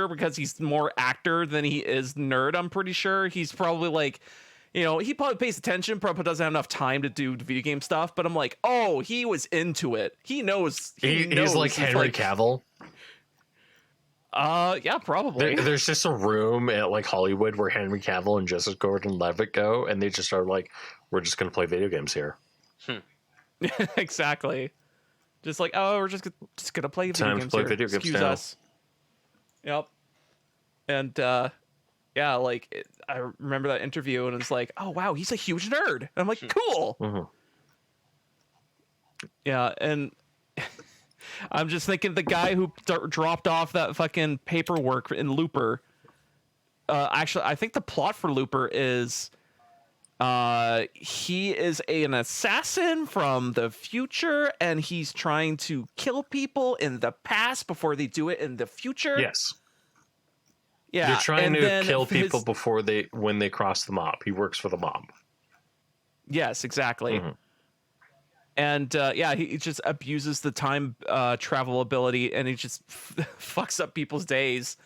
because he's more actor than he is nerd. I'm pretty sure he's probably like, you know, he probably pays attention, probably doesn't have enough time to do video game stuff. But I'm like, oh, he was into it. He knows. He's like Henry Cavill. Yeah, probably. There's just a room at like Hollywood where Henry Cavill and Joseph Gordon-Levitt go, and they just are like, we're just gonna play video games here. Exactly. Just like, oh, we're just gonna play video Time to games play here. video games Excuse now. us. Yep. And yeah, like I remember that interview, and it's like, oh wow, he's a huge nerd. And I'm like, cool. Mhm. Yeah, and I'm just thinking the guy who dropped off that fucking paperwork in Looper. Actually, I think the plot for Looper is he is an assassin from the future, and he's trying to kill people in the past before they do it in the future. Yes, Yeah, you're trying and to then kill his- people when they cross the mob. He works for the mob. Yes, exactly. Mhm. And yeah, he just abuses the time travel ability, and he just fucks up people's days.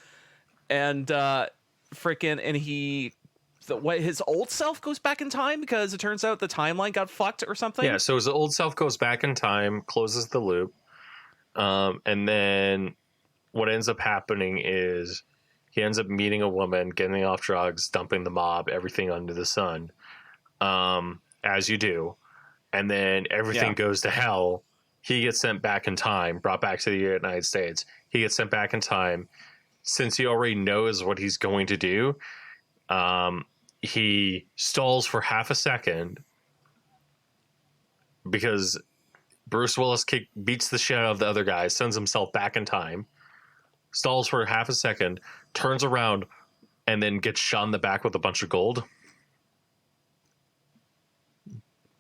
And his old self goes back in time because it turns out the timeline got fucked or something. Yeah, so his old self goes back in time, closes the loop, and then what ends up happening is he ends up meeting a woman, getting off drugs, dumping the mob, everything under the sun, as you do, and then everything goes to hell. He gets sent back in time, brought back to the United States. He gets sent back in time. Since he already knows what he's going to do, he stalls for half a second because Bruce Willis beats the shit out of the other guy, sends himself back in time, stalls for half a second, turns around, and then gets shot in the back with a bunch of gold.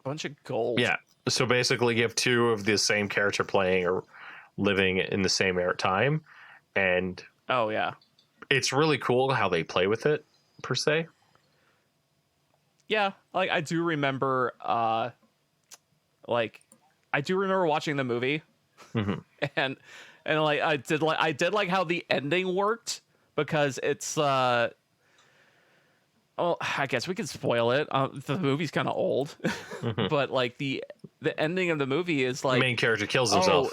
Bunch of gold. Yeah. So basically, you have two of the same character playing or living in the same time, and Oh yeah. it's really cool how they play with it, per se. Yeah, like I do remember watching the movie. Mhm. and like I did like how the ending worked because it's oh, I guess we could spoil it. The movie's kind of old. But like the ending of the movie is like Main character kills himself.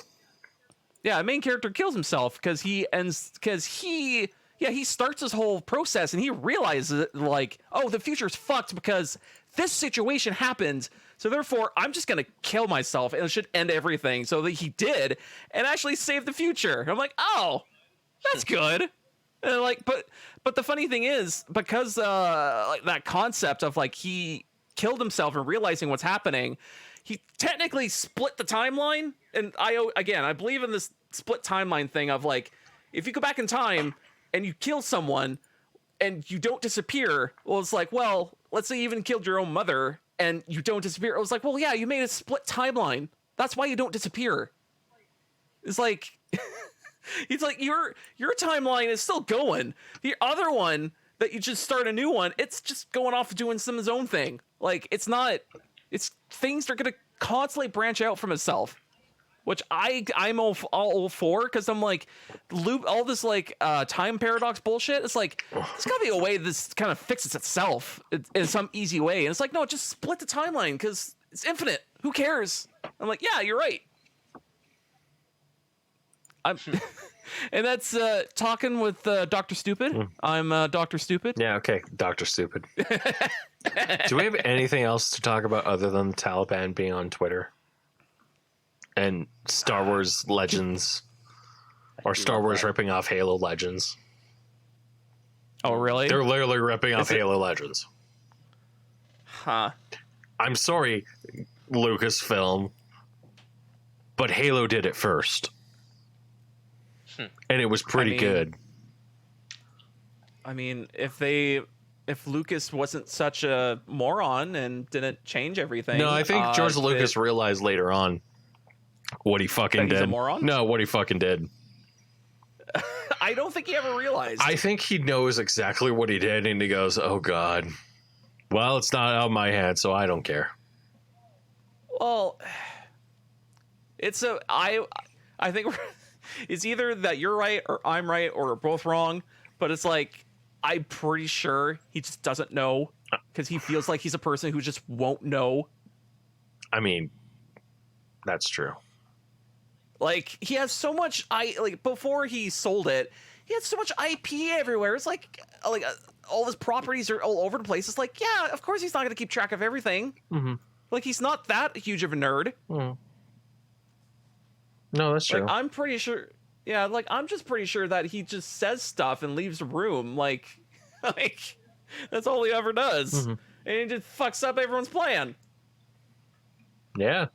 yeah, main character kills himself because he starts his whole process and he realizes like, oh, the future's fucked because this situation happened So therefore, I'm just gonna kill myself, and it should end everything. So that he did, and actually saved the future. I'm like, oh, that's good. And like, but the funny thing is, because like that concept of like he killed himself and realizing what's happening, he technically split the timeline. And I believe in this split timeline thing of like, if you go back in time and you kill someone and you don't disappear, well, it's like, well, let's say you even killed your own mother and you don't disappear. It was like, well, yeah, you made a split timeline. That's why you don't disappear. It's like, it's like your timeline is still going. The other one that you just start a new one, it's just going off doing some of his own thing. Like, it's not, it's things are going to constantly branch out from itself, which I'm all for, because I'm like, loop, all this like time paradox bullshit. It's like, there's got to be a way this kind of fixes itself in some easy way. And it's like, no, just split the timeline because it's infinite. Who cares? I'm like, yeah, you're right. And that's talking with Dr. Stupid. I'm Dr. Stupid. Yeah, okay, Dr. Stupid. Do we have anything else to talk about other than the Taliban being on Twitter? And Star Wars Legends, or Star Wars ripping off Halo Legends. Oh, really? They're literally ripping off Halo Legends. Huh. I'm sorry, Lucasfilm, but Halo did it first. And it was pretty good. I mean, if Lucas wasn't such a moron and didn't change everything. No, I think George Lucas realized later on what he fucking that he's did. a moron? No, what he fucking did. I don't think he ever realized. I think he knows exactly what he did, and he goes, "Oh God, well, it's not out of my hands, so I don't care." Well, I think it's either that you're right or I'm right or we're both wrong, but it's like, I'm pretty sure he just doesn't know because he feels like he's a person who just won't know. I mean, that's true. Like, he has so much, before he sold it, he had so much IP everywhere. It's like all his properties are all over the place. It's like, yeah, of course he's not going to keep track of everything. Mm-hmm. Like, he's not that huge of a nerd. Mm. No, that's true. Like, I'm pretty sure. Yeah, like, I'm just pretty sure that he just says stuff and leaves the room. Like that's all he ever does. Mm-hmm. And he just fucks up everyone's plan. Yeah.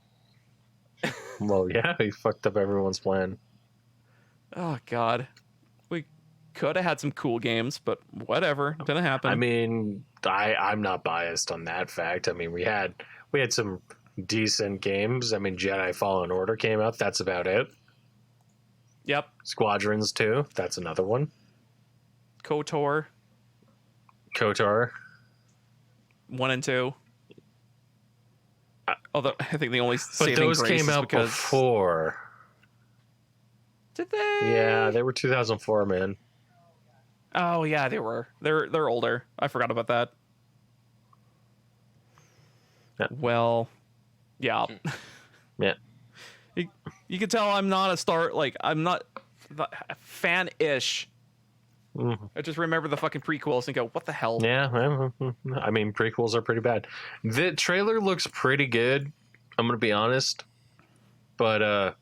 Well, yeah, he fucked up everyone's plan. Oh, God. We could have had some cool games, but whatever. Didn't happen. I mean, I'm not biased on that fact. I mean, we had some decent games. I mean, Jedi Fallen Order came out. That's about it. Yep. Squadrons 2. That's another one. KOTOR. 1 and 2. Although I think the only But saving those grace came is out because... before. Did they? Yeah, they were 2004, man. Oh yeah, they were. They're older. I forgot about that. Yeah. Well, yeah. Yeah. You can tell I'm not I'm not fan-ish. Mm-hmm. I just remember the fucking prequels and go, what the hell? Yeah, I mean, prequels are pretty bad. The trailer looks pretty good, I'm gonna be honest, but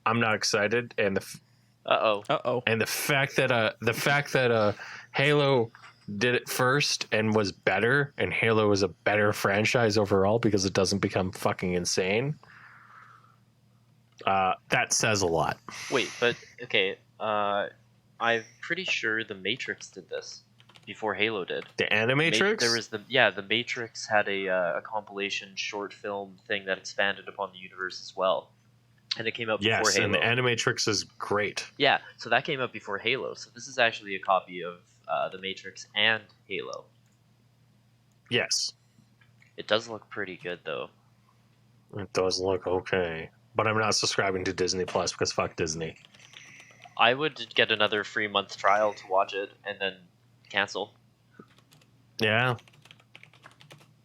I'm not excited. And the fact that Halo did it first and was better, and Halo is a better franchise overall because it doesn't become fucking insane. That says a lot. Wait, but okay. I'm pretty sure The Matrix did this before Halo did. The Animatrix? There was The Matrix had a compilation short film thing that expanded upon the universe as well, and it came out before yes, Halo. and the Animatrix is great. Yeah, so that came out before Halo. So this is actually a copy of The Matrix and Halo. Yes, it does look pretty good though. It does look okay, but I'm not subscribing to Disney Plus because fuck Disney. I would get another free month trial to watch it and then cancel. Yeah.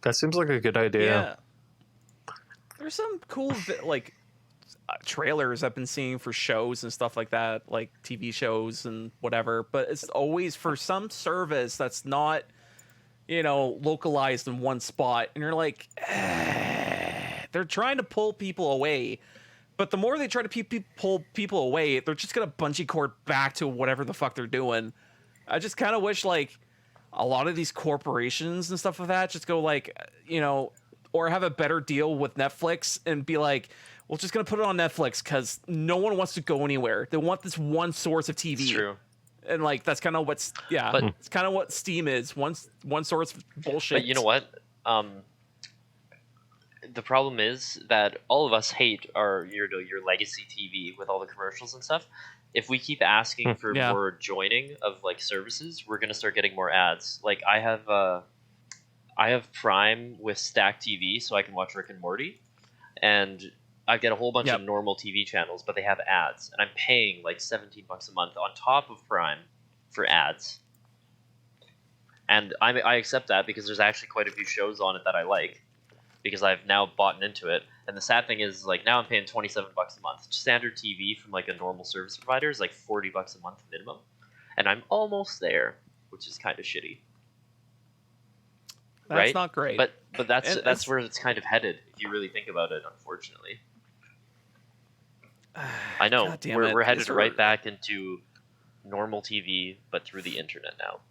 That seems like a good idea. Yeah. There's some cool trailers I've been seeing for shows and stuff like that, like TV shows and whatever, but it's always for some service that's not, localized in one spot, and you're like, they're trying to pull people away. But the more they try to pull people away, they're just gonna bungee cord back to whatever the fuck they're doing. I just kind of wish like a lot of these corporations and stuff like that just go like, or have a better deal with Netflix and be like, we're just gonna put it on Netflix because no one wants to go anywhere. They want this one source of TV. It's true. And like that's kind of what's But- it's kind of what Steam is. One source of bullshit. But you know what? The problem is that all of us hate your legacy TV with all the commercials and stuff. If we keep asking for Yeah. more joining of like services, we're gonna start getting more ads. Like I have Prime with Stack TV, so I can watch Rick and Morty, and I get a whole bunch Yep. of normal TV channels, but they have ads, and I'm paying like $17 a month on top of Prime for ads. And I accept that because there's actually quite a few shows on it that I like, because I've now bought into it. And the sad thing is, like, now I'm paying $27 a month. Standard TV from like a normal service provider is like $40 a month minimum, and I'm almost there, which is kind of shitty. that's right? not great. But that's And it's- where it's kind of headed if you really think about it. Unfortunately, I know God damn we're it. headed Is there- right back into normal TV, but through the internet now.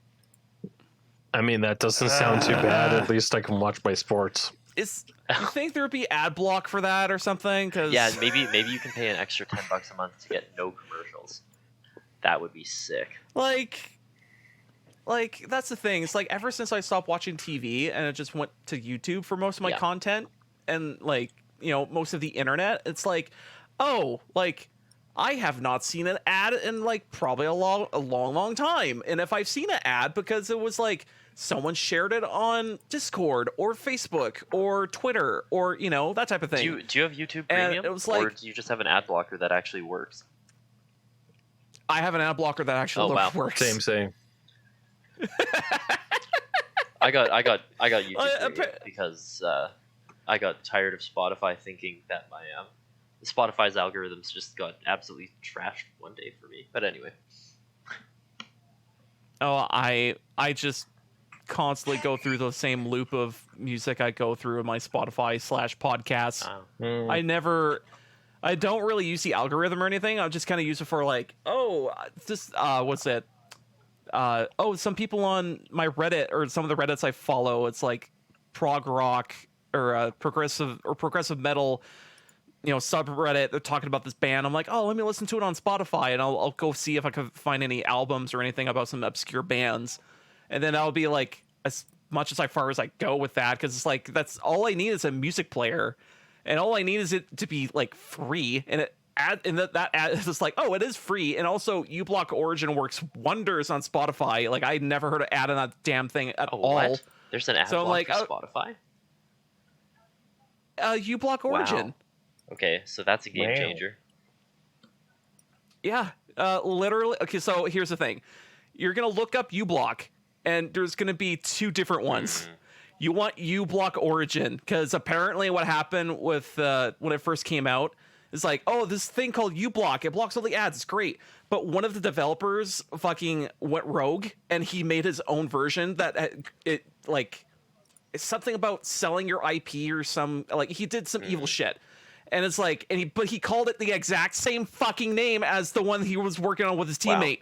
I mean, that doesn't sound too bad. At least I can watch my sports. You think there would be ad block for that or something? Cause Yeah, maybe you can pay an extra $10 a month to get no commercials. That would be sick. like that's the thing. It's like ever since I stopped watching TV and I just went to YouTube for most of my Yeah. content and like most of the internet, it's like, oh, like I have not seen an ad in like probably a long time. And if I've seen an ad because it was like someone shared it on Discord or Facebook or Twitter or that type of thing. Do you have YouTube And Premium, it was or like- do you just have an ad blocker that actually works? I have an ad blocker that actually Oh, wow. works. Same. I got YouTube Premium appa- because I got tired of Spotify thinking that my Spotify's algorithms just got absolutely trashed one day for me. But anyway, Oh, I just constantly go through the same loop of music I go through in my Spotify /podcasts. I don't really use the algorithm or anything. I just kind of use it for like, what's it? Some people on my Reddit or some of the Reddits I follow, it's like prog rock or progressive metal, subreddit. They're talking about this band. I'm like, oh, let me listen to it on Spotify, and I'll go see if I can find any albums or anything about some obscure bands, and then I'll be like, as much as far as I go with that, because it's like that's all I need is a music player, and all I need is it to be like free, and that ad is just like, oh, it is free, and also uBlock Origin works wonders on Spotify. Like I never heard an ad on that damn thing at all. what? There's an ad So I'm block like, for Spotify. uBlock Origin. Wow. Okay, so that's a game Wow. changer. Yeah, literally. Okay, so here's the thing: you're gonna look up uBlock, and there's gonna be two different ones. You want uBlock Origin because apparently what happened with when it first came out is like, oh, this thing called uBlock, it blocks all the ads. It's great, but one of the developers fucking went rogue and he made his own version that it's something about selling your IP or some like he did some evil shit. And it's like, but he called it the exact same fucking name as the one he was working on with his Wow. teammate.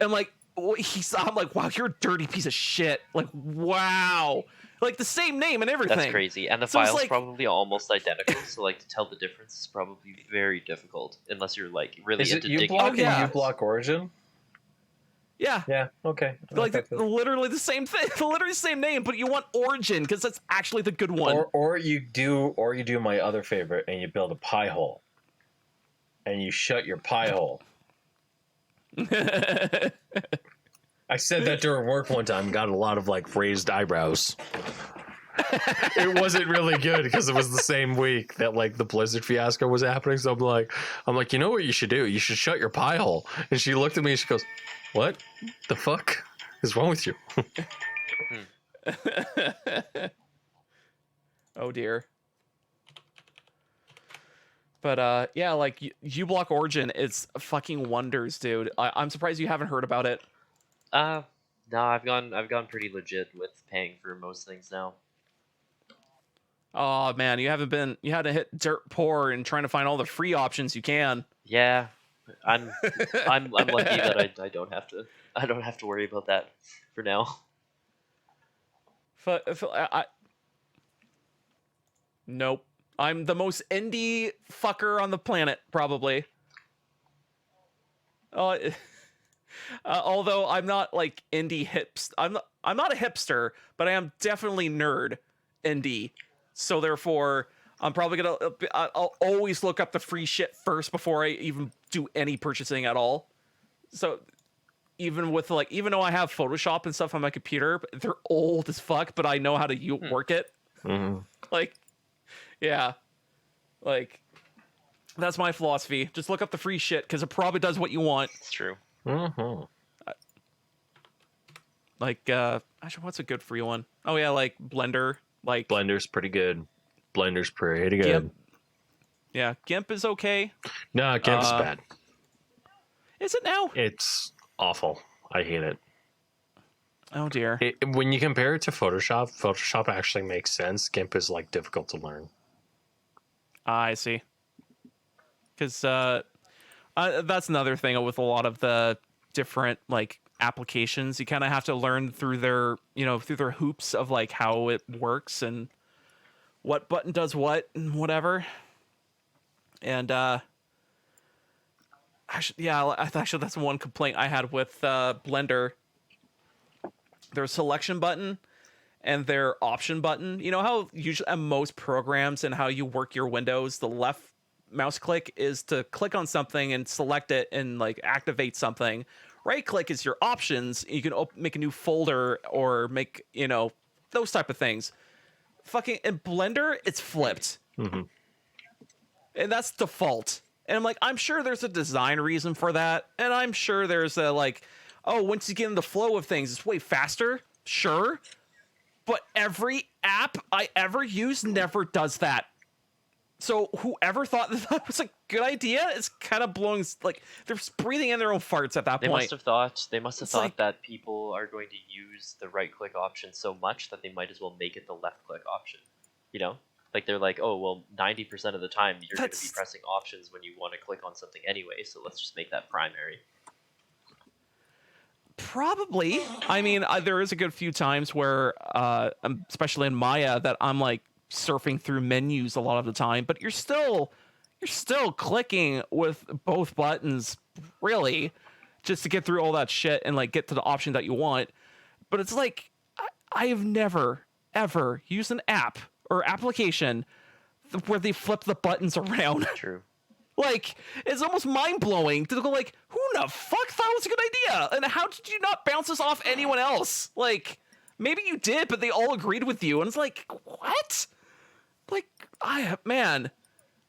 And like, I'm like, wow, you're a dirty piece of shit. Like, wow, like the same name and everything. That's crazy, and the So it's file's like- probably almost identical. So like to tell the difference is probably very difficult unless you're like really Is it into digging. uBlock yeah. and uBlock Origin? Yeah, Yeah. Okay. like literally the same thing, literally the same name, but you want Origin because that's actually the good one. Or you do my other favorite and you build a pie hole, and you shut your pie hole. I said that during work one time. Got a lot of like raised eyebrows. It wasn't really good because it was the same week that like the Blizzard fiasco was happening. So I'm like, you know what you should do? You should shut your pie hole. And she looked at me and she goes, "What the fuck is wrong with you?" Oh dear. But yeah, like uBlock Origin, it's fucking wonders, dude. I'm surprised you haven't heard about it. No, I've gone pretty legit with paying for most things now. Oh man, you had to hit dirt poor and trying to find all the free options you can. Yeah, I'm I'm lucky that I don't have to worry about that for now. Nope. I'm the most indie fucker on the planet, probably. Uh, although I'm not like indie hips. I'm not a hipster, but I am definitely nerd indie. So therefore, I'm probably gonna. I'll always look up the free shit first before I even do any purchasing at all. So even with like, even though I have Photoshop and stuff on my computer, they're old as fuck, but I know how to work it. Mm-hmm. Like, yeah, like that's my philosophy. Just look up the free shit because it probably does what you want. It's true. Mm-hmm. Like, actually, what's a good free one? Oh yeah, like Blender. Like Blender's pretty good. Blender's pretty good. GIMP. Yeah, GIMP is okay. No, GIMP's bad. Is it now? It's awful. I hate it. Oh dear. When you compare it to Photoshop, Photoshop actually makes sense. GIMP is like difficult to learn. I see. Because that's another thing with a lot of the different like applications. You kind of have to learn through their hoops of like how it works and what button does what and whatever. And actually that's one complaint I had with Blender. Their selection button and their option button. You know how usually on most programs and how you work your windows, the left mouse click is to click on something and select it and like activate something. Right click is your options. You can make a new folder or make, those type of things. Fucking in Blender, it's flipped. Mm-hmm. And that's default. And I'm like, I'm sure there's a design reason for that. And I'm sure there's a like, oh, once you get in the flow of things, it's way faster. Sure. But every app I ever use never does that. So whoever thought that was a good idea is kind of blowing, like, they're breathing in their own farts at that They point. must have thought It's like- that people are going to use the right click option so much that they might as well make it the left click option. You know? Like they're like, oh well, 90% of the time you're going to be pressing options when you want to click on something anyway, so let's just make that primary. Probably. I mean, there is a good few times where, especially in Maya, that I'm like surfing through menus a lot of the time, but you're still clicking with both buttons, really, just to get through all that shit and like get to the option that you want. But it's like I have never ever used an app or application where they flip the buttons around. True. Like, it's almost mind-blowing to go like, who the fuck thought it was a good idea? And how did you not bounce this off anyone else? Like, maybe you did, but they all agreed with you. And it's like, what? Like, man,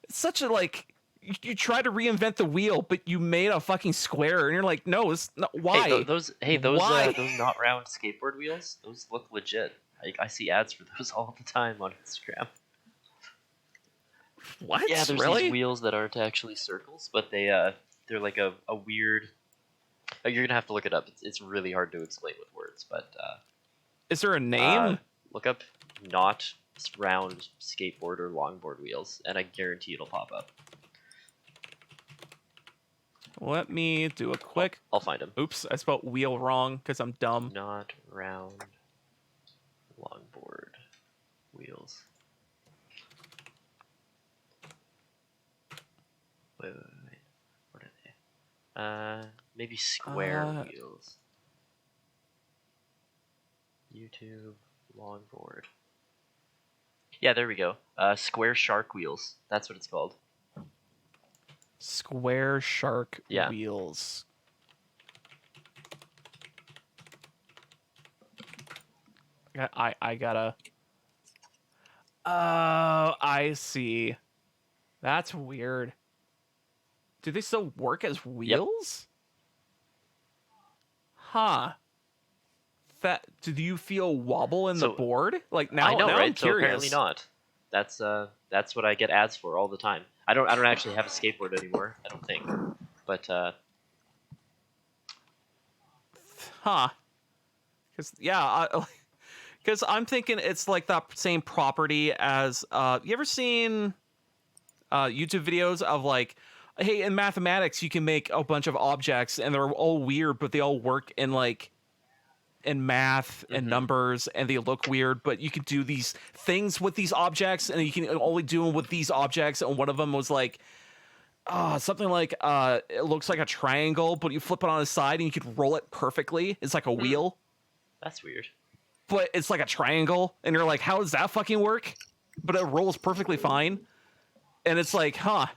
it's such a, like, you try to reinvent the wheel, but you made a fucking square. And you're like, no, it's not, why? Hey, Why? those not round skateboard wheels, those look legit. I see ads for those all the time on Instagram. What? Yeah, there's really? these wheels that aren't actually circles, but they're like a weird. Oh, you're gonna have to look it up. It's really hard to explain with words, but Is there a name? look up not round skateboard or longboard wheels, and I guarantee it'll pop up. Let me do a quick. I'll find them. Oops, I spelled wheel wrong because I'm dumb. Not round longboard wheels. Wait. What are they? Maybe square wheels. YouTube longboard. Yeah, there we go. Square shark wheels. That's what it's called. Square shark Yeah. wheels. I gotta. Oh, I see. That's weird. Do they still work as wheels? Huh. Do you feel wobble in the So, board? Like now, I know, now right? I'm So curious. apparently not. That's what I get ads for all the time. I don't actually have a skateboard anymore. I don't think. But Huh. Because yeah, Because I'm thinking it's like that same property as you ever seen YouTube videos of like, hey, in mathematics you can make a bunch of objects and they're all weird, but they all work in like in math and numbers and they look weird, but you can do these things with these objects and you can only do them with these objects. And one of them was like something like it looks like a triangle, but you flip it on the side and you could roll it perfectly. It's like a wheel, That's weird. but it's like a triangle, and you're like, how does that fucking work? But it rolls perfectly fine. And it's like, huh.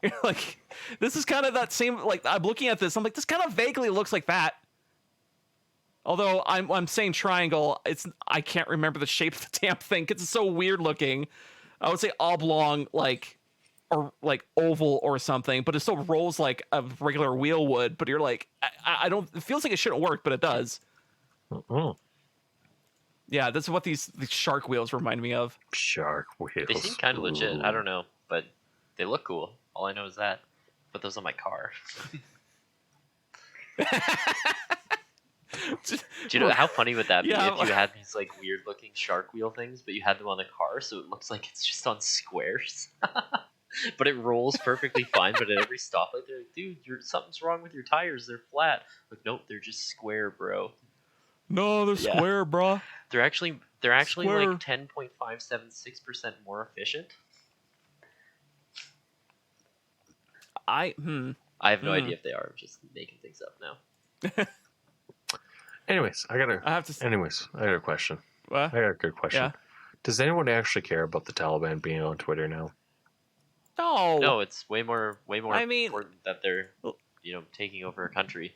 You're like, this is kind of that same, like, I'm looking at this, I'm like, this kind of vaguely looks like that. Although I'm saying triangle, I can't remember the shape of the damn thing because it's so weird looking. I would say oblong, like, or like oval or something, but it still rolls like a regular wheel would. But you're like, I don't. It feels like it shouldn't work, but it does. Oh, Yeah, that's what these shark wheels remind me of. shark wheels. They seem kind of legit. Ooh. I don't know, but they look cool. All I know is that. Put those on my car. Do you know how funny would that be Yeah, if you had these like weird looking shark wheel things, but you had them on the car, so it looks like it's just on squares. But it rolls perfectly fine. But at every stop, like, they're like, dude, something's wrong with your tires. They're flat. Like, nope, they're just square, bro. No, they're Yeah. square, bruh. They're actually Square. like 10.576% more efficient. I have no idea if they are. I'm just making things up now. Anyways, I got a question. What? I got a good question. Yeah. Does anyone actually care about the Taliban being on Twitter now? No. No, it's way more I mean- important that they're taking over a country.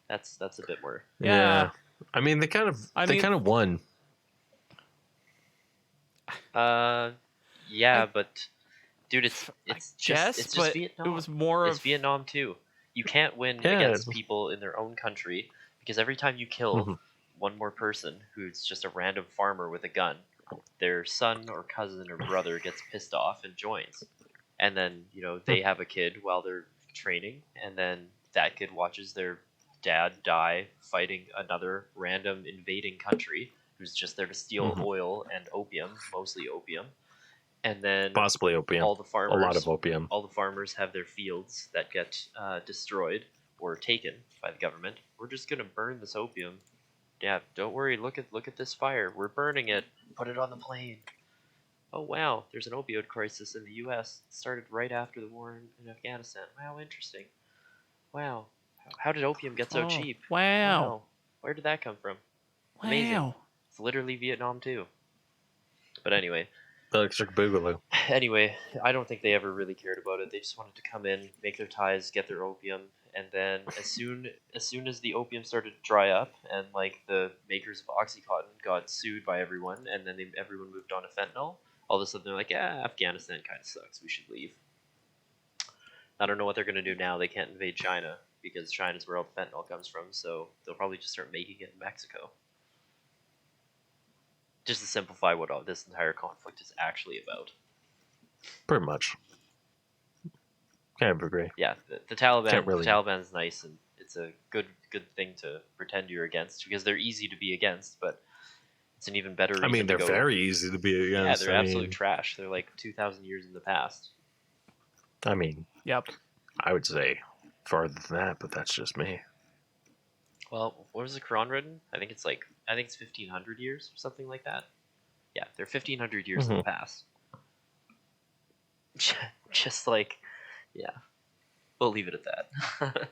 That's a bit more. Yeah. I mean, they kind of won. Yeah, but dude, it's just but Vietnam. it was more It's of Vietnam too. You can't win Yeah. against people in their own country because every time you kill Mhm. one more person who's just a random farmer with a gun, their son or cousin or brother gets pissed off and joins. And then, they have a kid while they're training, and then that kid watches their dad die fighting another random invading country who's just there to steal Mhm. oil and opium, mostly opium. And then Possibly opium. all the farmers, A lot of opium. all the farmers have their fields that get destroyed or taken by the government. We're just gonna burn this opium. Yeah, don't worry. Look at this fire. We're burning it. Put it on the plane. Oh wow, there's an opioid crisis in the U.S. It started right after the war in Afghanistan. Wow, interesting. Wow, how did opium get so Oh, cheap? Wow. Where did that come from? Amazing. Wow. It's literally Vietnam too. But anyway. Electric Boogaloo. Anyway, I don't think they ever really cared about it. They just wanted to come in, make their ties, get their opium, and then as soon as the opium started to dry up, and like the makers of OxyContin got sued by everyone, and then everyone moved on to fentanyl, all of a sudden they're like, yeah, Afghanistan kind of sucks. We should leave. I don't know what they're gonna do now. They can't invade China because China's where all the fentanyl comes from. So they'll probably just start making it in Mexico. Just to simplify what all this entire conflict is actually about. Pretty much. Kind of agree. Yeah, the Taliban. Can't really- The Taliban's nice, and it's a good thing to pretend you're against because they're easy to be against, but it's an even better reason I mean, they're to go. very easy to be against. Yeah, they're I absolute mean, trash. They're like 2,000 years in the past. I mean, Yep. I would say farther than that, but that's just me. Well, what was the Quran written? I think it's 1,500 years or something like that. Yeah, they're 1,500 years in the past. Just like, yeah, we'll leave it at that.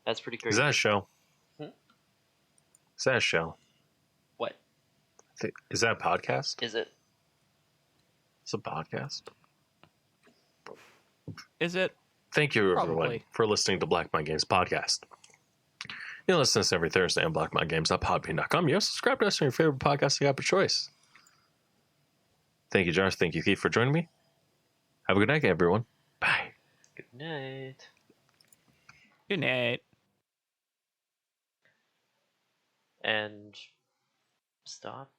That's pretty crazy. Is that a show? Hmm? Is that a show? What Is that a podcast? is it? It's a podcast. Is it? Thank you, everyone, Probably. for listening to Black Mind Games podcast. You can listen to us every Thursday on blackmindgames.podbean.com. You also subscribe to us on your favorite podcast app of choice. Thank you, Josh. Thank you, Keith, for joining me. Have a good night, everyone. Bye. Good night. Good night. And stop.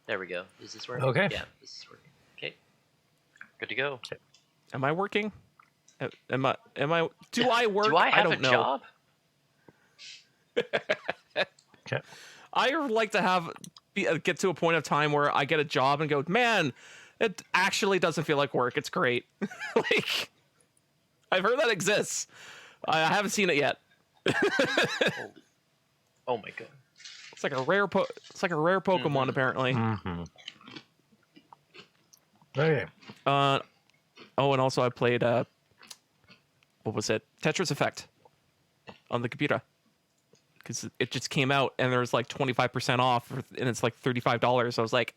There we go. Is this working? Okay. Yeah, this is working. Okay. Good to go. Am I working? Am I? Do I work? Do I have don't a know. job? Okay. I like to get to a point of time where I get a job and go, man, it actually doesn't feel like work. It's great. Like, I've heard that exists. I haven't seen it yet. Holy. Oh my god. It's like a rare Pokemon, apparently. Mm-hmm. Okay. Oh, and also I played what was it? Tetris Effect on the computer. Because it just came out and there was like 25% off and it's like $35. So I was like,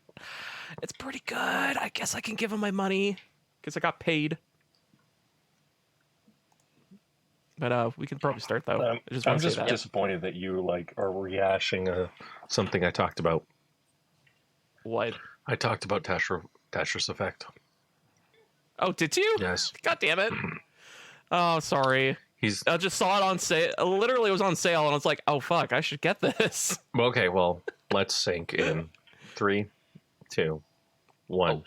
it's pretty good. I guess I can give him my money because I got paid. But we can probably start though. I just I'm want to just say that. disappointed that you like are rehashing something I talked about. What? I talked about Tetris Effect. Oh, did you? Yes. God damn it. Oh, sorry. I just saw it on sale. Literally, it was on sale, and I was like, "Oh fuck, I should get this." Okay, well, let's sync in 3, 2, 1. Oh,